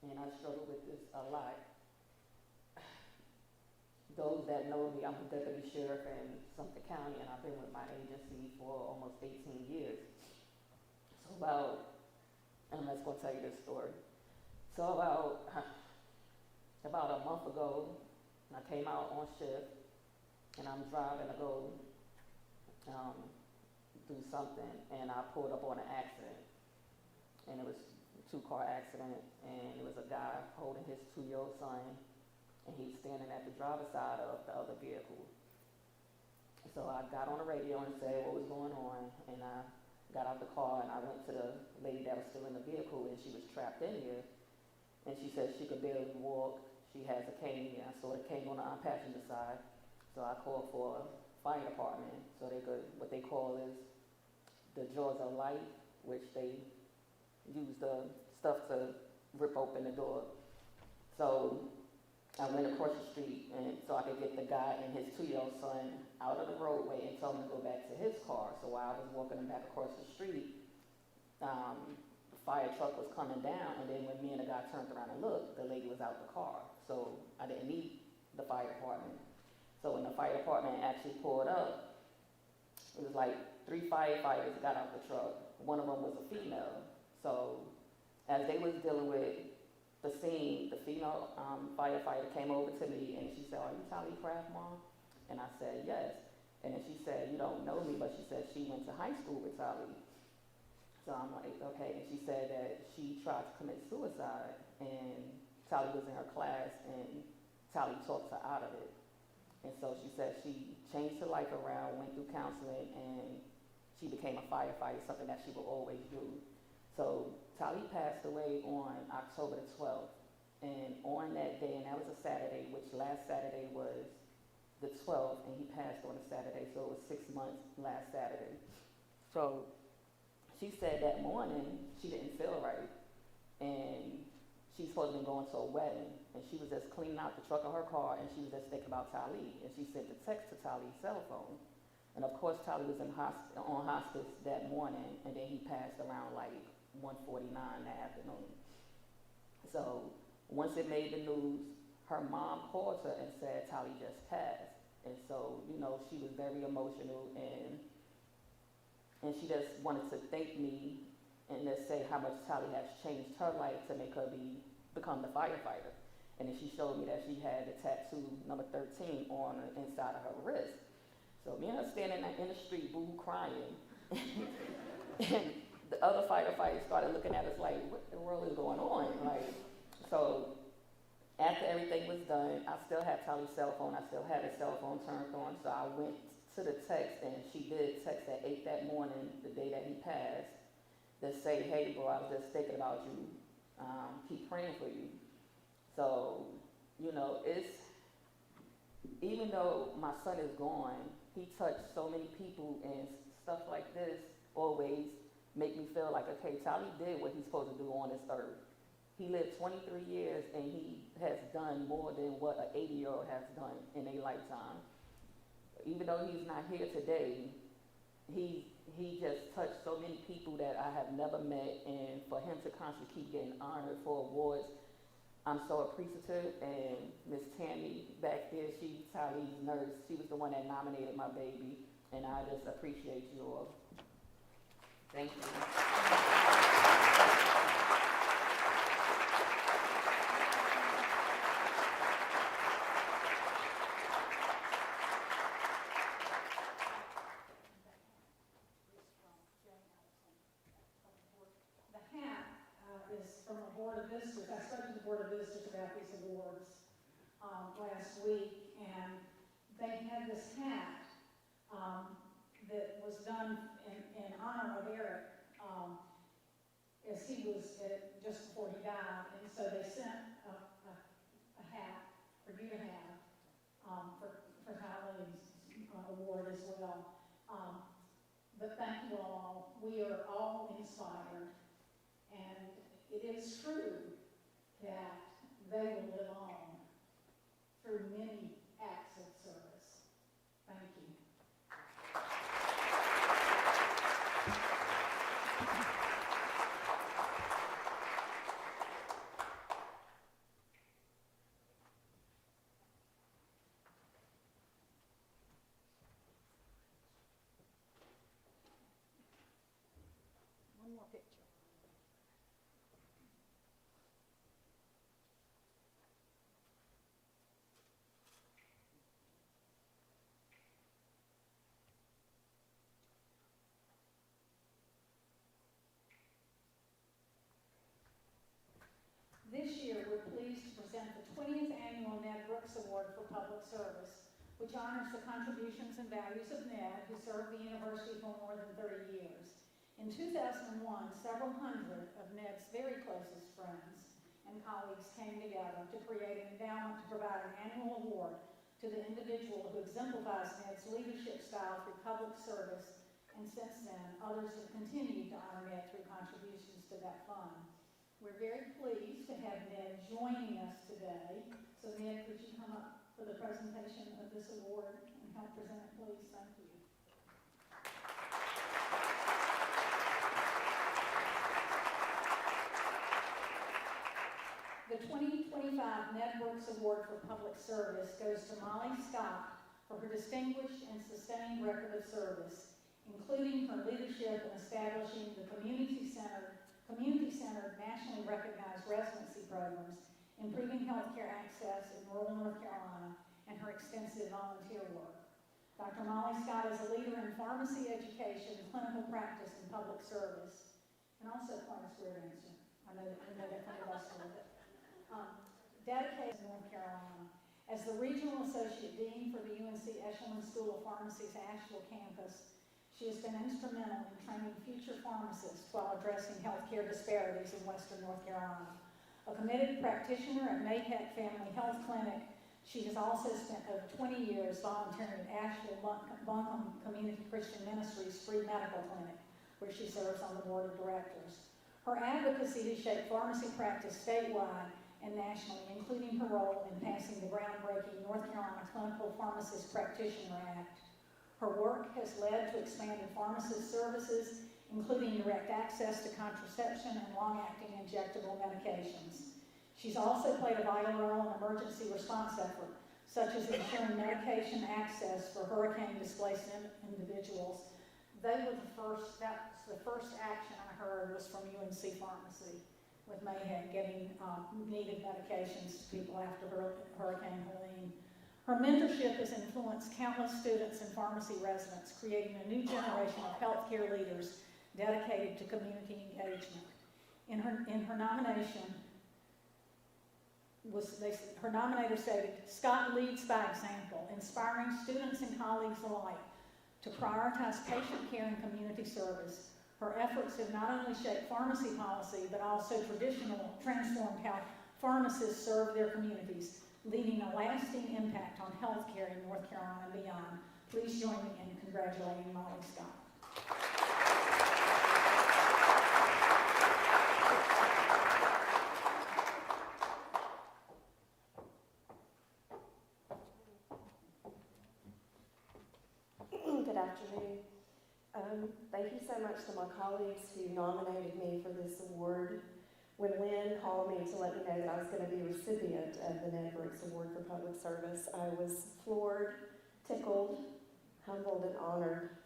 Speaker 15: And I struggle with this a lot. Those that know me, I'm a deputy sheriff in Sumter County, and I've been with my agency for almost 18 years. So I'm just gonna tell you this story. So about a month ago, I came out on shift, and I'm driving to go do something, and I pulled up on an accident, and it was a 2-car accident, and it was a guy holding his 2-year-old son, and he's standing at the driver's side of the other vehicle. So I got on the radio and said what was going on, and I got out the car, and I went to the lady that was still in the vehicle, and she was trapped in here, and she said she could barely walk. She has a cane, and I saw the cane on the passenger side, so I called for a fire department, so they could, what they call is the jaws of life, which they use the stuff to rip open the door. So I went across the street, and so I could get the guy and his 2-year-old son out of the roadway and tell him to go back to his car. So while I was walking him back across the street, the fire truck was coming down, and then when me and the guy turned around and looked, the lady was out the car. So I didn't need the fire department. So when the fire department actually pulled up, it was like 3 firefighters got out the truck. One of them was a female. So as they was dealing with the scene, the female firefighter came over to me, and she said, "Are you Tally Craft, Mom?" And I said, "Yes." And then she said, "You don't know me," but she said she went to high school with Tally. So I'm like, okay. And she said that she tried to commit suicide, and Tally was in her class, and Tally talked her out of it. And so she said she changed her life around, went through counseling, and she became a firefighter, something that she will always do. So Tally passed away on October the 12th. And on that day, and that was a Saturday, which last Saturday was the 12th, and he passed on a Saturday, so it was 6 months last Saturday. So she said that morning she didn't feel right, and she's supposed to be going to a wedding, and she was just cleaning out the truck of her car, and she was just thinking about Tally, and she sent a text to Tally's cell phone. And of course, Tally was on hospice that morning, and then he passed around like 1:49 in the afternoon. So once it made the news, her mom called her and said Tally just passed. And so, you know, she was very emotional, and she just wanted to thank me and just say how much Tally has changed her life to make her become the firefighter. And then she showed me that she had the tattoo number 13 on the inside of her wrist. So me and her standing in the street, boo, crying. And the other firefighters started looking at us like, what the world is going on? Like, so after everything was done, I still had Tally's cell phone. I still had his cell phone turned on. So I went to the text, and she did text at 8 that morning, the day that he passed, to say, "Hey, bro, I was just thinking about you. Keep praying for you." So, you know, even though my son is gone, he touched so many people, and stuff like this always make me feel like, okay, Tally did what he's supposed to do on this earth. He lived 23 years, and he has done more than what an 80-year-old has done in a lifetime. Even though he's not here today, he just touched so many people that I have never met, and for him to constantly keep getting honored for awards, I'm so appreciative. And Miss Tammy back there, she's Tally's nurse. She was the one that nominated my baby, and I just appreciate you all. Thank you.
Speaker 1: The hat is from a Board of Visitors. I spoke to the Board of Visitors about these awards last week, and they had this hat that was done in honor of Eric as he was just before he died, and so they sent a hat for you to have for Tylee's award as well. But thank you all. We are all inspired, and it is true that they will live on through many acts 20th Annual Ned Brooks Award for Public Service, which honors the contributions and values of Ned, who served the university for more than 30 years. In 2001, several hundred of Ned's very closest friends and colleagues came together to create an endowment to provide an annual award to the individual who exemplifies Ned's leadership style through public service, and since then, others have continued to honor Ned through contributions to that fund. We're very pleased to have Ned joining us today. So Ned, could you come up for the presentation of this award and help present it, please? Thank you. The 2025 Ned Brooks Award for Public Service goes to Molly Scott for her distinguished and sustained record of service, including her leadership in establishing the community-centered, nationally recognized residency programs, improving healthcare access in rural North Carolina, and her extensive volunteer work. Dr. Molly Scott is a leader in pharmacy education, clinical practice, and public service, and also quite a square dancer. I know that from the bus a little bit. Dedicated to North Carolina. As the Regional Associate Dean for the UNC Eshelman School of Pharmacy's Asheville campus, she has been instrumental in training future pharmacists while addressing healthcare disparities in Western North Carolina. A committed practitioner at Mayheck Family Health Clinic, she has also spent over 20 years volunteering at Asheville Buncombe Community Christian Ministries Free Medical Clinic, where she serves on the board of directors. Her advocacy has shaped pharmacy practice statewide and nationally, including her role in passing the groundbreaking North Carolina Clinical Pharmacist Practitioner Act. Her work has led to expanded pharmacist services, including direct access to contraception and long-acting injectable medications. She's also played a vital role in emergency response efforts, such as ensuring medication access for hurricane-displaced individuals. That was the first action I heard was from UNC Pharmacy with Mayheck getting needed medications to people after Hurricane Helene. Her mentorship has influenced countless students and pharmacy residents, creating a new generation of healthcare leaders dedicated to community engagement. Her nomination her nominator stated, "Scott leads by example, inspiring students and colleagues alike to prioritize patient care and community service. Her efforts have not only shaped pharmacy policy, but also transformed how pharmacists serve their communities, leaving a lasting impact on healthcare in North Carolina and beyond." Please join me in congratulating Molly Scott.
Speaker 18: Good afternoon. Thank you so much to my colleagues who nominated me for this award. When Lynn called me to let me know that I was going to be a recipient of the Ned Brooks Award for Public Service, I was floored, tickled, humbled, and honored.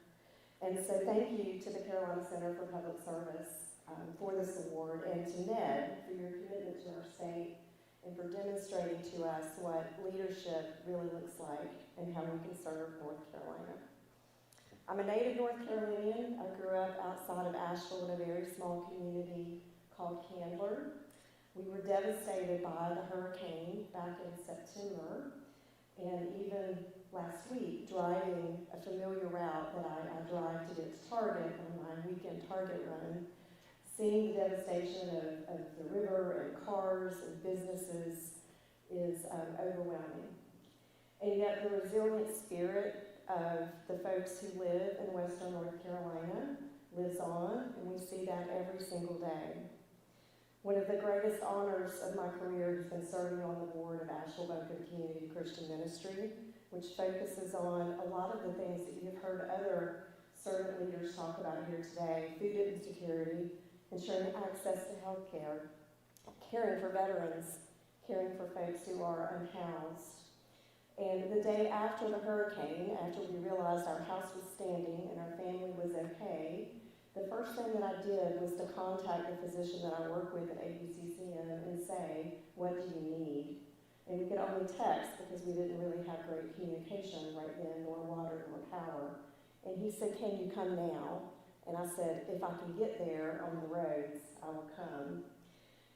Speaker 18: And so thank you to the Carolina Center for Public Service for this award, and to Ned for your commitment to our state and for demonstrating to us what leadership really looks like and how we can serve North Carolina. I'm a native North Carolinian. I grew up outside of Asheville in a very small community called Candler. We were devastated by the hurricane back in September, and even last week, driving a familiar route that I drive to get to Target on my weekend Target run, seeing the devastation of the river and cars and businesses is overwhelming. And yet the resilient spirit of the folks who live in Western North Carolina lives on, and we see that every single day. One of the greatest honors of my career has been serving on the board of Asheville Buncombe Community Christian Ministry, which focuses on a lot of the things that you've heard other servant leaders talk about here today: food insecurity, ensuring access to health care, caring for veterans, caring for folks who are unhoused. And the day after the hurricane, after we realized our house was standing and our family was okay, the first thing that I did was to contact the physician that I work with at ABCCM and say, "What do you need?" And we could only text because we didn't really have great communication right then, nor water, nor power. And he said, "Can you come now?" And I said, "If I can get there on the roads, I will come."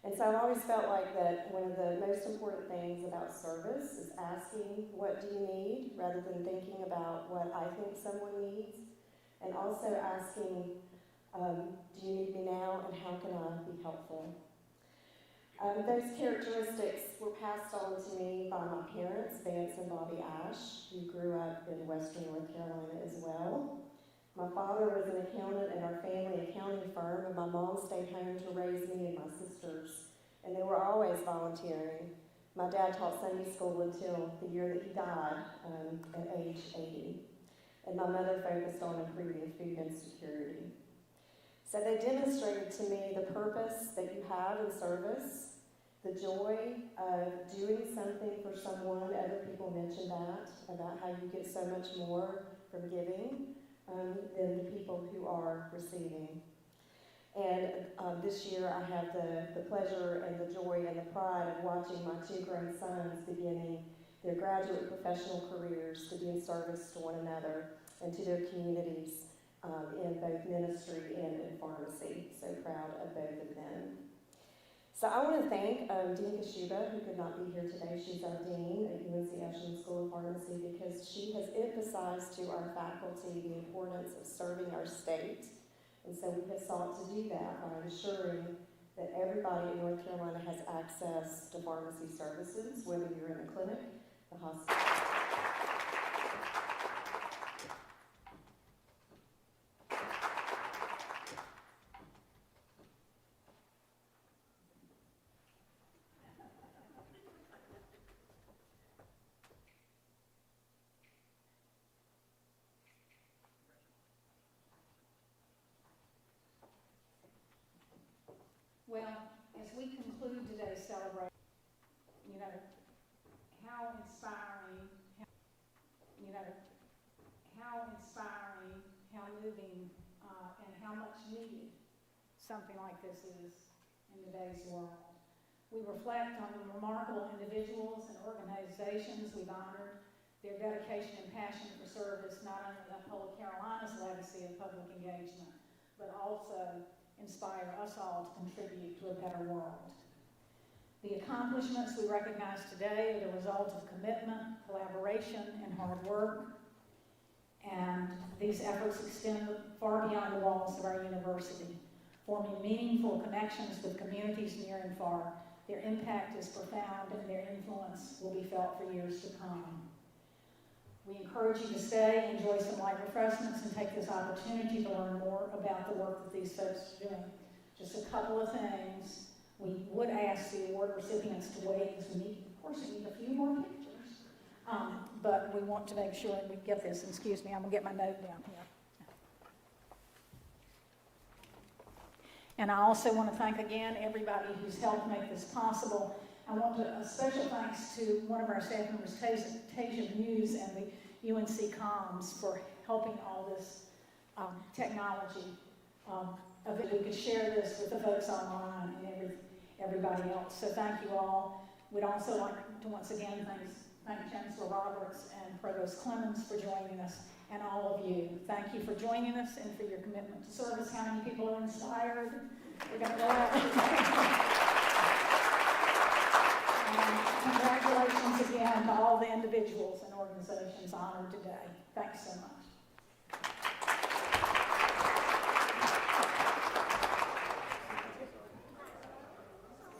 Speaker 18: And so I've always felt like that one of the most important things about service is asking, what do you need, rather than thinking about what I think someone needs. And also asking, do you need me now, and how can I be helpful? Those characteristics were passed on to me by my parents, Vance and Bobby Ash, who grew up in Western North Carolina as well. My father was an accountant at our family accounting firm, and my mom stayed home to raise me and my sisters, and they were always volunteering. My dad taught Sunday school until the year that he died at age 80, and my mother focused on improving food insecurity. So they demonstrated to me the purpose that you have in service, the joy of doing something for someone. Other people mentioned that, about how you get so much more from giving than the people who are receiving. And this year I have the pleasure and the joy and the pride of watching my two grown sons beginning their graduate professional careers to be in service to one another and to their communities in both ministry and in pharmacy. So proud of both of them. So I want to thank Dean Kashuba, who could not be here today. She's our dean at UNC Ashland School of Pharmacy, because she has emphasized to our faculty the importance of serving our state. And so we have sought to do that by ensuring that everybody in North Carolina has access to pharmacy services, whether you're in a clinic, the hospital.
Speaker 1: Well, as we conclude today's celebration, how inspiring, how moving, and how much needed something like this is in today's world. We reflect on the remarkable individuals and organizations we've honored, their dedication and passion for service not only uphold Carolina's legacy of public engagement, but also inspire us all to contribute to a better world. The accomplishments we recognize today are the result of commitment, collaboration, and hard work. And these efforts extend far beyond the walls of our university, forming meaningful connections with communities near and far. Their impact is profound, and their influence will be felt for years to come. We encourage you to stay, enjoy some light refreshments, and take this opportunity to learn more about the work that these folks are doing. Just a couple of things. We would ask the award recipients to wait, because we need a few more pictures. But we want to make sure we get this. Excuse me, I'm going to get my note down here. And I also want to thank again everybody who's helped make this possible. I want a special thanks to one of our staff members, Tasia Muse, and the UNC Comms for helping all this technology. We could share this with the folks online and everybody else. So thank you all. We'd also like to once again thank Chancellor Roberts and Provost Clemens for joining us, and all of you. Thank you for joining us and for your commitment to service. How many people are inspired? We're going to go out. Congratulations again to all the individuals and organizations honored today. Thanks so much.